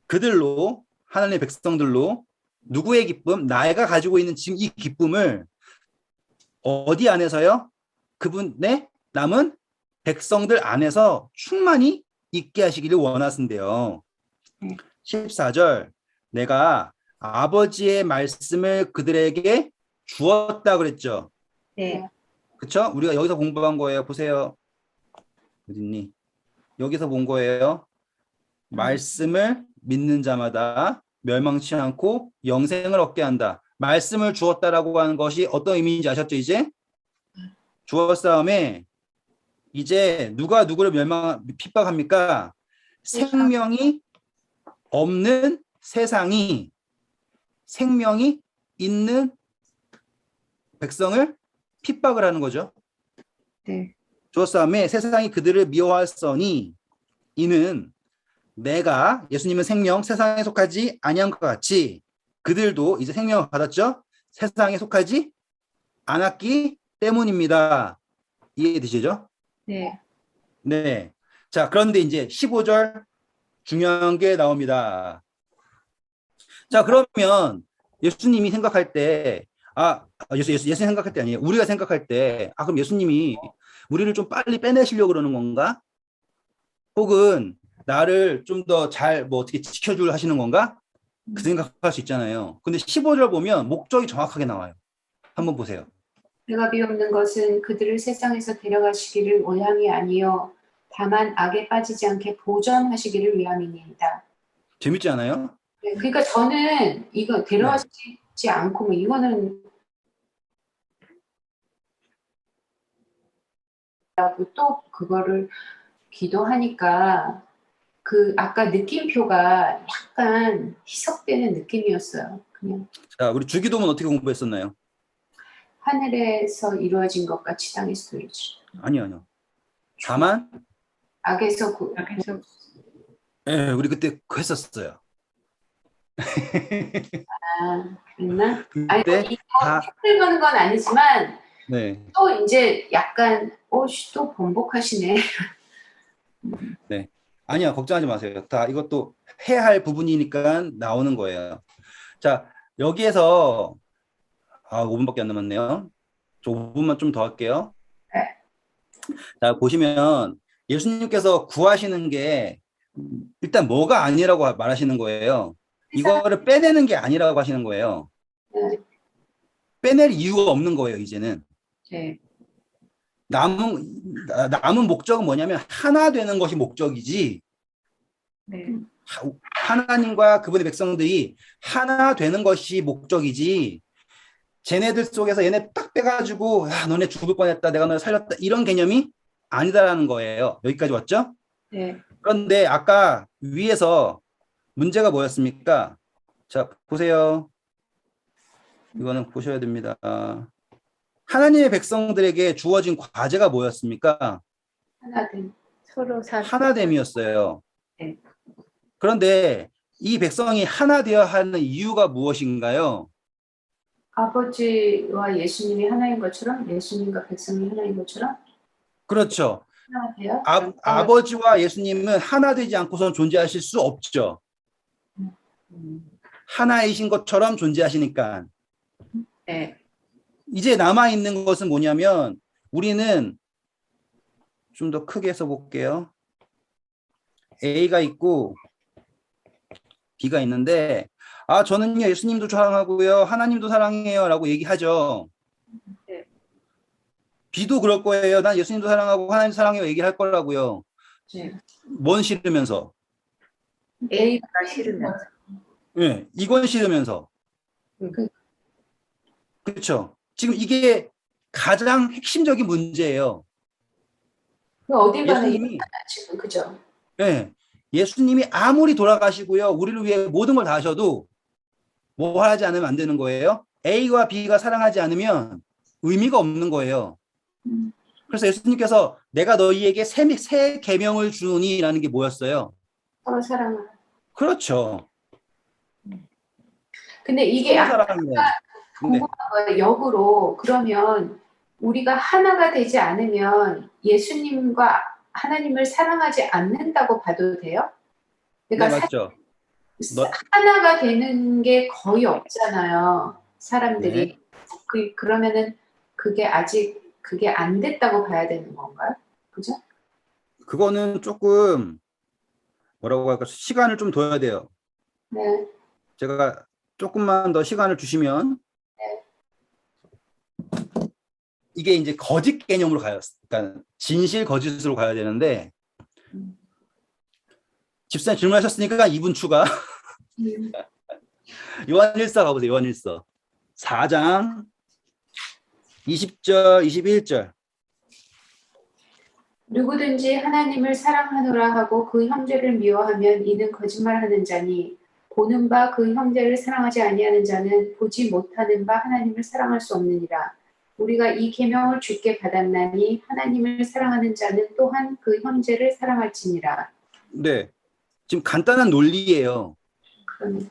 그들로 하나님의 백성들로 누구의 기쁨? 나가 가지고 있는 지금 이 기쁨을 어디 안에서요? 그분의 남은 백성들 안에서 충만히 있게 하시기를 원하신대요. 14절 내가 아버지의 말씀을 그들에게 주었다 그랬죠. 네. 그렇죠? 우리가 여기서 공부한 거예요. 보세요. 어딨니? 여기서 본 거예요. 말씀을 믿는 자마다 멸망치 않고 영생을 얻게 한다. 말씀을 주었다라고 하는 것이 어떤 의미인지 아셨죠? 이제 주었사오매 이제 누가 누구를 핍박합니까? 생명이 없는 세상이 생명이 있는 백성을 핍박을 하는 거죠. 네. 주었사오매 세상이 그들을 미워하였으니 이는 내가 예수님은 생명 세상에 속하지 아니한 것 같이 그들도 이제 생명을 받았죠. 세상에 속하지 않았기 때문입니다. 이해되시죠? 네. 네. 자, 그런데 이제 15절 중요한 게 나옵니다. 자, 그러면 예수님이 생각할 때, 예수님 생각할 때 아니에요. 우리가 생각할 때, 그럼 예수님이 우리를 좀 빨리 빼내시려고 그러는 건가? 혹은 나를 좀 더 잘 어떻게 지켜줄 하시는 건가? 그 생각할 수 있잖아요. 근데 15절 보면 목적이 정확하게 나와요. 한번 보세요. 내가 비옵는 것은 그들을 세상에서 데려가시기를 원함이 아니요 다만 악에 빠지지 않게 보전하시기를 위함이니이다. 재밌지 않아요? 네, 그러니까 저는 이거 데려가시지 않고 뭐 이거는 또 그거를 기도하니까 그 아까 느낌표가 약간 희석되는 느낌이었어요. 그냥 자, 우리 주기도문 어떻게 공부했었나요? 하늘에서 이루어진 것 같이 땅에서 이루어진 아니요. 다만, 악에서 그래서 예, 우리 그때 그거 했었어요. 그랬나? 아니 그때 이거 다, 힘들거는 건 아니지만 네, 또 이제 약간 또 번복하시네. 네. 아니요, 걱정하지 마세요. 다 이것도 해야 할 부분이니까 나오는 거예요. 자, 여기에서, 5분밖에 안 남았네요. 저 5분만 좀 더 할게요. 네. 자, 보시면 예수님께서 구하시는 게 일단 뭐가 아니라고 말하시는 거예요. 이거를 빼내는 게 아니라고 하시는 거예요. 네. 빼낼 이유가 없는 거예요, 이제는. 네. 남은 목적은 뭐냐면 하나 되는 것이 목적이지, 네. 하나님과 그분의 백성들이 하나 되는 것이 목적이지, 쟤네들 속에서 얘네 딱 빼가지고, 야, 너네 죽을 뻔했다, 내가 너네 살렸다, 이런 개념이 아니다라는 거예요. 여기까지 왔죠? 네. 그런데 아까 위에서 문제가 뭐였습니까? 자, 보세요. 이거는 보셔야 됩니다. 하나님의 백성들에게 주어진 과제가 뭐였습니까? 하나됨. 서로 하나됨이었어요. 네. 그런데 이 백성이 하나 되어야 하는 이유가 무엇인가요? 아버지와 예수님이 하나인 것처럼 예수님과 백성이 하나인 것처럼 그렇죠. 하나 돼요. 아버지와 예수님은 하나 되지 않고선 존재하실 수 없죠. 하나이신 것처럼 존재하시니까. 네. 이제 남아있는 것은 뭐냐면 우리는 좀 더 크게 써볼게요. A가 있고 B가 있는데 저는요 예수님도 사랑하고요 하나님도 사랑해요 라고 얘기하죠. 네. B도 그럴 거예요. 난 예수님도 사랑하고 하나님도 사랑해요 얘기할 거라고요. 네. 뭔 싫으면서? A가 싫으면서. 네, 이건 싫으면서. 그렇죠. 지금 이게 가장 핵심적인 문제예요. 그 어딜 가나 예수님이 지금 그죠? 네, 예수님이 아무리 돌아가시고요 우리를 위해 모든 걸 다 하셔도 뭐 하지 않으면 안 되는 거예요. A와 B가 사랑하지 않으면 의미가 없는 거예요. 그래서 예수님께서 내가 너희에게 새 계명을 주니라는 게 뭐였어요? 서로 사랑하는. 그렇죠. 근데 이게 서로 약간 사랑해. 궁금한 거예요. 역으로 그러면 우리가 하나가 되지 않으면 예수님과 하나님을 사랑하지 않는다고 봐도 돼요? 네, 그러니까 맞죠. 하나가 되는 게 거의 없잖아요. 사람들이. 네. 그러면은 그게 아직 그게 안 됐다고 봐야 되는 건가요? 그죠? 그거는 조금 뭐라고 할까 시간을 좀 둬야 돼요. 네. 제가 조금만 더 시간을 주시면 이게 이제 거짓 개념으로 가요. 그러니까 진실 거짓으로 가야 되는데 집사님 질문하셨으니까 2분 추가. 요한일서 가보세요. 요한일서 4장 20절 21절. 누구든지 하나님을 사랑하노라 하고 그 형제를 미워하면 이는 거짓말하는 자니 보는 바 그 형제를 사랑하지 아니하는 자는 보지 못하는 바 하나님을 사랑할 수 없느니라. 우리가 이 계명을 주께 받았나니 하나님을 사랑하는 자는 또한 그 형제를 사랑할지니라. 네. 지금 간단한 논리예요. 그러면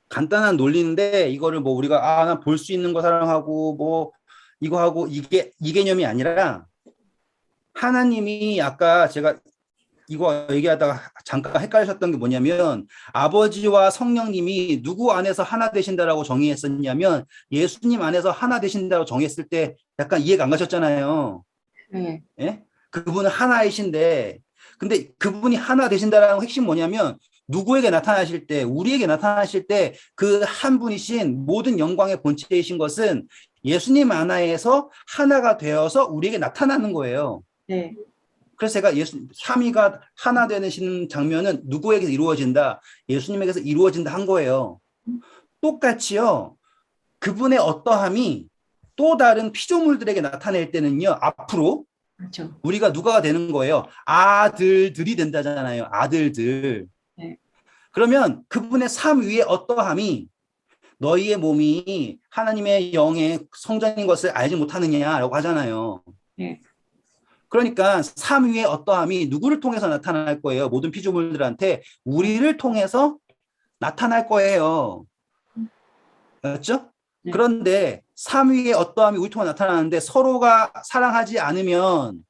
간단한 논리인데 이거를 뭐 우리가 난 볼 수 있는 거 사랑하고 뭐 이거 하고 이게 이 개념이 아니라 하나님이 아까 제가 이거 얘기하다가 잠깐 헷갈리셨던 게 뭐냐면 아버지와 성령님이 누구 안에서 하나 되신다라고 정의했었냐면 예수님 안에서 하나 되신다고 정했을 때 약간 이해가 안 가셨잖아요. 네. 예? 그분은 하나이신데 근데 그분이 하나 되신다라는 핵심 뭐냐면 누구에게 나타나실 때, 우리에게 나타나실 때 그 한 분이신 모든 영광의 본체이신 것은 예수님 하나에서 하나가 되어서 우리에게 나타나는 거예요. 네. 그래서 제가 삼위가 하나 되는 장면은 누구에게서 이루어진다? 예수님에게서 이루어진다 한 거예요. 똑같이요. 그분의 어떠함이 또 다른 피조물들에게 나타낼 때는요. 앞으로 그렇죠. 우리가 누가가 되는 거예요. 아들들이 된다잖아요. 아들들. 네. 그러면 그분의 삶 위에 어떠함이 너희의 몸이 하나님의 영의 성전인 것을 알지 못하느냐라고 하잖아요. 네. 그러니까 삶 위에 어떠함이 누구를 통해서 나타날 거예요? 모든 피조물들한테 우리를 통해서 나타날 거예요. 맞죠? 네. 그런데 삶 위에 어떠함이 우리 통해 나타나는데 서로가 사랑하지 않으면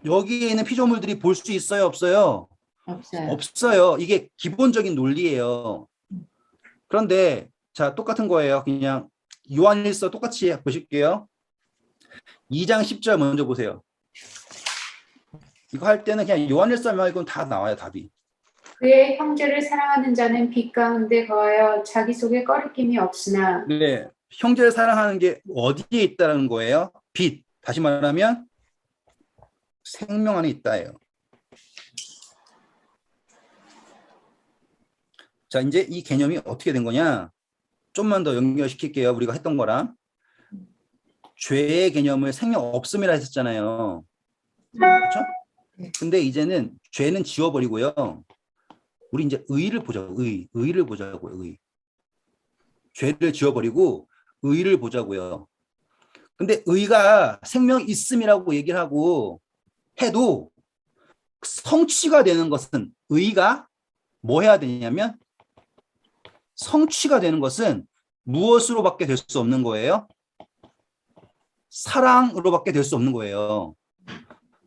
여기에 있는 피조물들이 볼 수 있어요? 없어요? 없어요. 없어요. 이게 기본적인 논리예요. 그런데 자, 똑같은 거예요. 그냥 요한일서 똑같이 보실게요. 2장 10절 먼저 보세요. 이거 할 때는 그냥 요한일서 말고는 다 나와요, 답이. 그의 형제를 사랑하는 자는 빛 가운데 거하여 자기 속에 꺼리낌이 없으나 네, 형제를 사랑하는 게 어디에 있다는 거예요? 빛. 다시 말하면 생명 안에 있다예요. 자, 이제 이 개념이 어떻게 된 거냐? 좀만 더 연결시킬게요. 우리가 했던 거랑. 죄의 개념을 생명 없음이라 했었잖아요. 그렇죠? 근데 이제는 죄는 지워버리고요. 우리 이제 의를 보자고. 의를 보자고요. 의. 죄를 지워버리고 의를 보자고요. 근데 의가 생명 있음이라고 얘기를 하고 해도 성취가 되는 것은 의가 뭐 해야 되냐면 성취가 되는 것은 무엇으로밖에 될 수 없는 거예요? 사랑으로밖에 될 수 없는 거예요.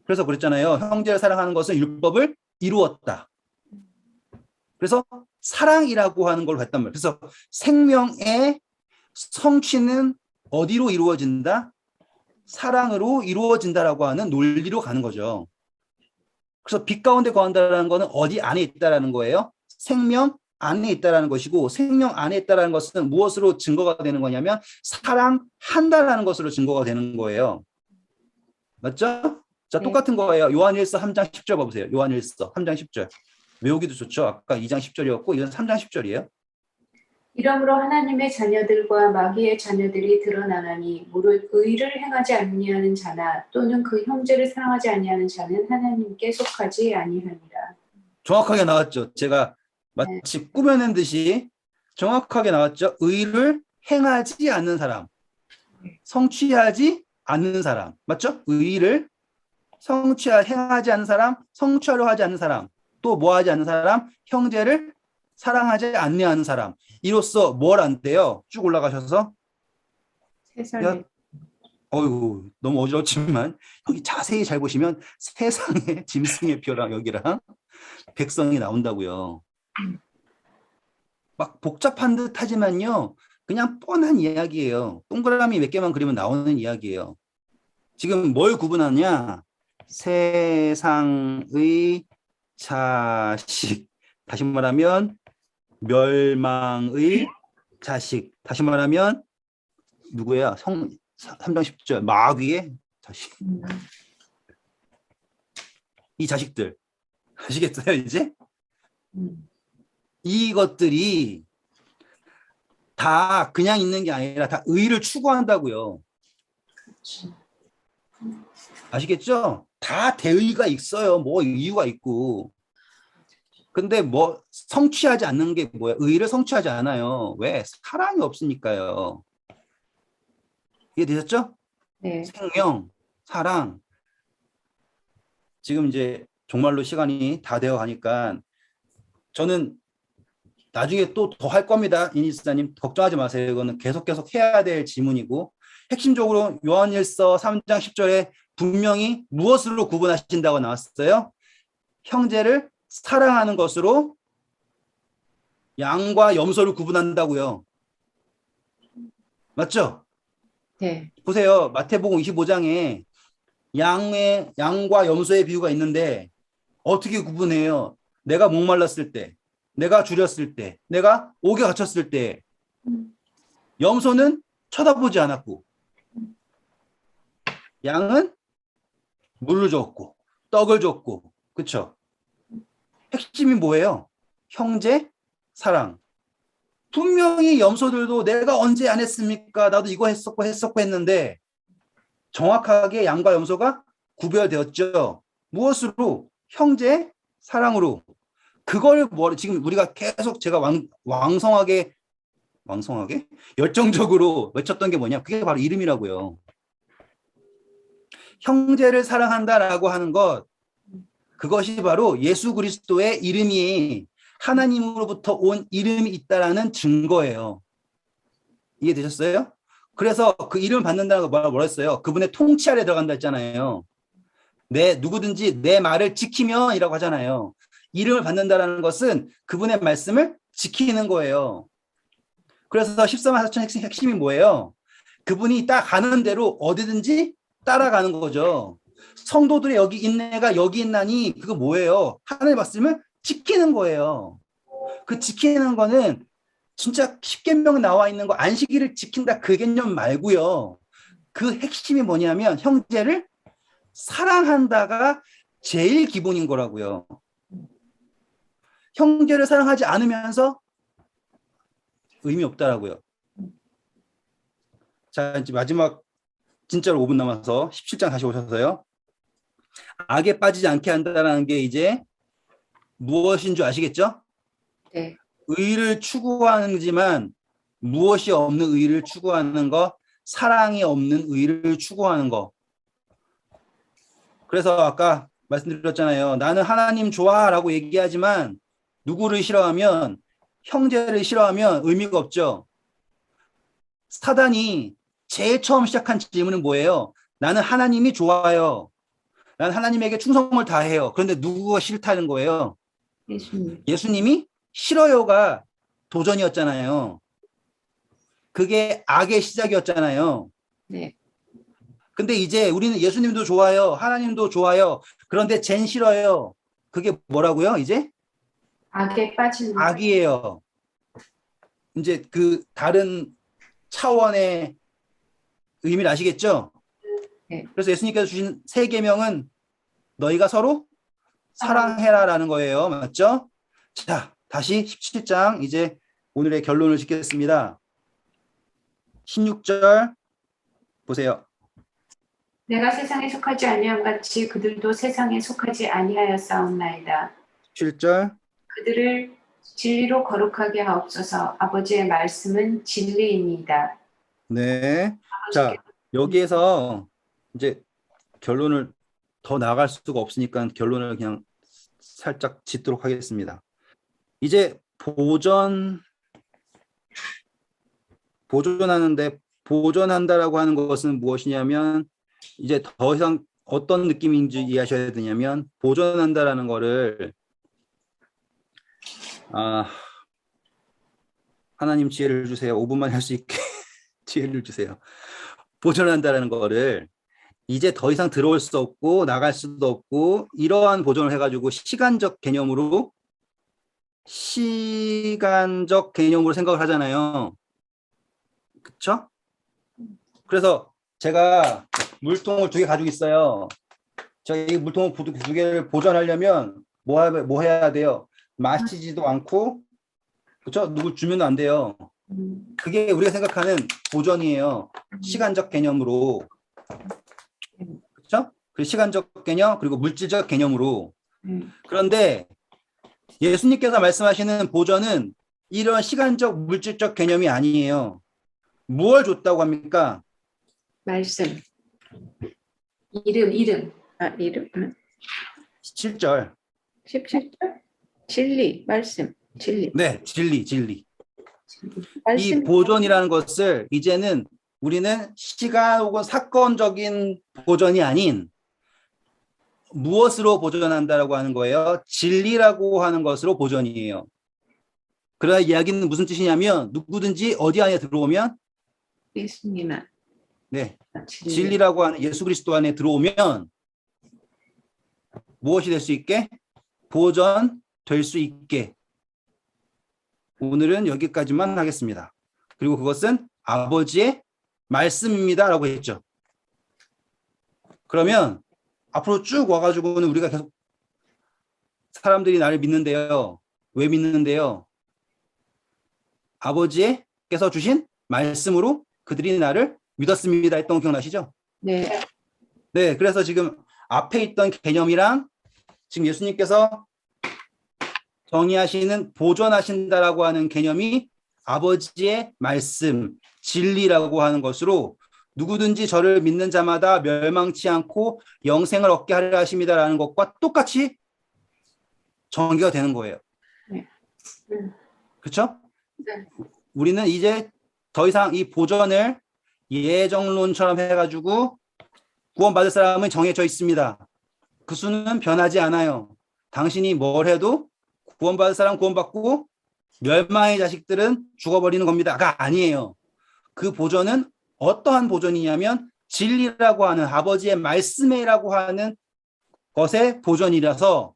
그래서 그랬잖아요. 형제를 사랑하는 것은 율법을 이루었다. 그래서 사랑이라고 하는 걸 했단 말이에요. 그래서 생명의 성취는 어디로 이루어진다? 사랑으로 이루어진다라고 하는 논리로 가는 거죠. 그래서 빛 가운데 거한다라는 것은 어디 안에 있다라는 거예요? 생명 안에 있다라는 것이고 생명 안에 있다라는 것은 무엇으로 증거가 되는 거냐면 사랑한다라는 것으로 증거가 되는 거예요. 맞죠? 자, 네. 똑같은 거예요. 요한일서 3장 10절 봐보세요. 요한일서 3장 10절. 외우기도 좋죠. 아까 2장 10절이었고 이건 3장 10절이에요. 이러므로 하나님의 자녀들과 마귀의 자녀들이 드러나나니 무릇 의를 행하지 아니하는 자나 또는 그 형제를 사랑하지 아니하는 자는 하나님께 속하지 아니하니라. 정확하게 나왔죠. 제가 마치 꾸며낸 듯이 정확하게 나왔죠. 의를 행하지 않는 사람, 성취하지 않는 사람, 맞죠? 의를 행하지 않는 사람, 성취하려 하지 않는 사람, 또 뭐 하지 않는 사람, 형제를 사랑하지 아니하는 사람. 이로써 뭘 안 돼요? 쭉 올라가셔서 세상에. 어이구 너무 어지럽지만 여기 자세히 잘 보시면 세상에 짐승의 표랑 여기랑 백성이 나온다고요. 막 복잡한 듯 하지만요. 그냥 뻔한 이야기예요. 동그라미 몇 개만 그리면 나오는 이야기예요. 지금 뭘 구분하냐? 세상의 자식. 다시 말하면 멸망의 자식. 다시 말하면 누구야? 3장 10절 마귀의 자식. 이 자식들. 아시겠어요, 이제? 이것들이 다 그냥 있는 게 아니라 다 의를 추구한다고요. 아시겠죠? 다 대의가 있어요. 뭐 이유가 있고. 근데 뭐 성취하지 않는 게 뭐야? 의를 성취하지 않아요. 왜? 사랑이 없으니까요. 이해되셨죠? 네. 생명, 사랑. 지금 이제 정말로 시간이 다 되어 가니까 저는 나중에 또 더 할 겁니다. 이니스사님 걱정하지 마세요. 이거는 계속 해야 될 지문이고 핵심적으로 요한일서 3장 10절에 분명히 무엇으로 구분하신다고 나왔어요? 형제를 사랑하는 것으로 양과 염소를 구분한다고요. 맞죠? 네. 보세요. 마태복음 25장에 양과 염소의 비유가 있는데 어떻게 구분해요? 내가 목말랐을 때, 내가 줄였을 때, 내가 옥에 갇혔을 때 염소는 쳐다보지 않았고 양은 물을 줬고 떡을 줬고 그쵸? 핵심이 뭐예요? 형제, 사랑. 분명히 염소들도 내가 언제 안 했습니까? 나도 이거 했었고 했는데 정확하게 양과 염소가 구별되었죠. 무엇으로? 형제, 사랑으로. 그걸 지금 우리가 계속 제가 왕성하게 열정적으로 외쳤던 게 뭐냐? 그게 바로 이름이라고요. 형제를 사랑한다라고 하는 것, 그것이 바로 예수 그리스도의 이름이 하나님으로부터 온 이름이 있다라는 증거예요. 이해되셨어요? 그래서 그 이름을 받는다는 거 뭐라 했어요? 그분의 통치 아래 들어간다 했잖아요. 누구든지 내 말을 지키면 이라고 하잖아요. 이름을 받는다라는 것은 그분의 말씀을 지키는 거예요. 그래서 14만 4천 핵심이 뭐예요? 그분이 딱 가는 대로 어디든지 따라가는 거죠. 성도들의 여기 인내가 여기 있나니 그거 뭐예요? 하나님의 말씀을 지키는 거예요. 그 지키는 거는 진짜 십계명에 나와 있는 거 안식일을 지킨다 그 개념 말고요. 그 핵심이 뭐냐면 형제를 사랑한다가 제일 기본인 거라고요. 형제를 사랑하지 않으면서 의미 없다라고요. 자, 이제 마지막 진짜로 5분 남아서 17장 다시 오셔서요. 악에 빠지지 않게 한다는 게 이제 무엇인 줄 아시겠죠? 네. 의를 추구하는지만 무엇이 없는 의를 추구하는 거, 사랑이 없는 의를 추구하는 거. 그래서 아까 말씀드렸잖아요. 나는 하나님 좋아라고 얘기하지만 누구를 싫어하면 형제를 싫어하면 의미가 없죠. 사단이 제일 처음 시작한 질문은 뭐예요? 나는 하나님이 좋아요. 나는 하나님에게 충성을 다해요. 그런데 누구가 싫다는 거예요? 예수님. 예수님이 싫어요가 도전이었잖아요. 그게 악의 시작이었잖아요. 네. 근데 이제 우리는 예수님도 좋아요. 하나님도 좋아요. 그런데 쟨 싫어요. 그게 뭐라고요? 이제? 악에 빠지는 악이에요. 이제 그 다른 차원의 의미를 아시겠죠? 네. 그래서 예수님께서 주신 세 계명은 너희가 서로 사랑해라라는 거예요. 맞죠? 자, 다시 17장 이제 오늘의 결론을 짓겠습니다. 16절 보세요. 내가 세상에 속하지 아니함 같이 그들도 세상에 속하지 아니하였사옵나이다. 17절 그들을 진리로 거룩하게 하옵소서. 아버지의 말씀은 진리입니다. 네. 자, 여기에서 이제 결론을 더 나갈 수가 없으니까 결론을 그냥 살짝 짓도록 하겠습니다. 이제 보존하는데 보존한다라고 하는 것은 무엇이냐면 이제 더 이상 어떤 느낌인지 이해하셔야 되냐면 보존한다라는 거를 하나님 지혜를 주세요. 5분만 할 수 있게 지혜를 주세요. 보존한다라는 거를 이제 더 이상 들어올 수 없고 나갈 수도 없고 이러한 보존을 해가지고 시간적 개념으로 생각을 하잖아요. 그쵸? 그래서 제가 물통을 2개 가지고 있어요. 제가 이 물통을 2개를 보존하려면 뭐 해야 돼요? 마시지도 않고, 그쵸? 누굴 주면 안 돼요. 그게 우리가 생각하는 보존이에요. 시간적 개념으로. 그쵸? 그 시간적 개념, 그리고 물질적 개념으로. 그런데 예수님께서 말씀하시는 보존은 이런 시간적, 물질적 개념이 아니에요. 무엇을 줬다고 합니까? 말씀. 이름. 이름. 17절. 17절. 진리. 말씀. 진리. 네, 진리. 말씀. 이 보존이라는 것을 이제는 우리는 시간 혹은 사건적인 보존이 아닌 무엇으로 보존한다라고 하는 거예요? 진리라고 하는 것으로 보존이에요. 그러나 이야기는 무슨 뜻이냐면 누구든지 어디 안에 들어오면 예수님 안. 네, 진리. 진리라고 하는 예수 그리스도 안에 들어오면 무엇이 될 수 있게? 보존, 될 수 있게 오늘은 여기까지만 하겠습니다. 그리고 그것은 아버지의 말씀입니다라고 했죠. 그러면 앞으로 쭉 와가지고는 우리가 계속 사람들이 나를 믿는데요. 왜 믿는데요? 아버지께서 주신 말씀으로 그들이 나를 믿었습니다 했던 거 기억나시죠? 네. 네, 그래서 지금 앞에 있던 개념이랑 지금 예수님께서 정의하시는 보존하신다라고 하는 개념이 아버지의 말씀, 진리라고 하는 것으로 누구든지 저를 믿는 자마다 멸망치 않고 영생을 얻게 하려 하십니다라는 것과 똑같이 전개가 되는 거예요. 네. 그렇죠? 네. 우리는 이제 더 이상 이 보존을 예정론처럼 해가지고 구원받을 사람은 정해져 있습니다. 그 수는 변하지 않아요. 당신이 뭘 해도 구원받을 사람 구원받고 멸망의 자식들은 죽어버리는 겁니다가 아니에요. 그 보존은 어떠한 보존이냐면 진리라고 하는 아버지의 말씀이라고 하는 것의 보존이라서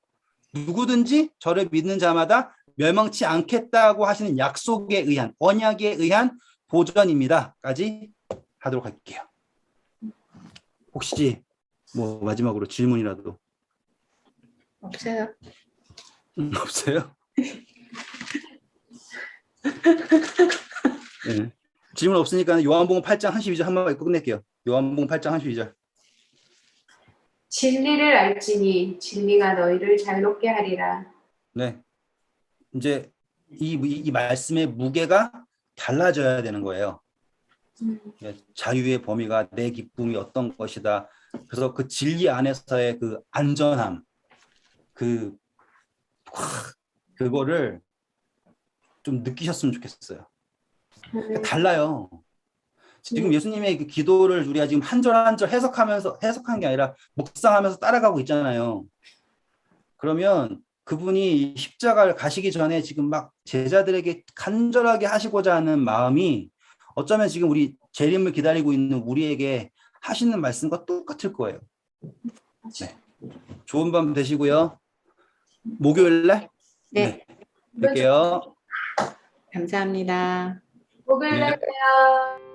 누구든지 저를 믿는 자마다 멸망치 않겠다고 하시는 약속에 의한 언약에 의한 보존입니다까지 하도록 할게요. 혹시 뭐 마지막으로 질문이라도 없어요. 없어요? 네. 질문 없으니까 요한복음 8장 12절 한번 읽고 끝낼게요. 요한복음 8장 12절. 진리를 알지니 진리가 너희를 자유롭게 하리라. 네. 이제 이 말씀의 무게가 달라져야 되는 거예요. 자유의 범위가 내 기쁨이 어떤 것이다. 그래서 그 진리 안에서의 그 안전함, 그거를 좀 느끼셨으면 좋겠어요. 달라요. 지금 예수님의 그 기도를 우리가 지금 한 절 한 절 해석한 게 아니라 묵상하면서 따라가고 있잖아요. 그러면 그분이 십자가를 가시기 전에 지금 막 제자들에게 간절하게 하시고자 하는 마음이 어쩌면 지금 우리 재림을 기다리고 있는 우리에게 하시는 말씀과 똑같을 거예요. 네. 좋은 밤 되시고요. 목요일 날 네. 뵐게요. 감사합니다. 목요일 날 네. 봬요.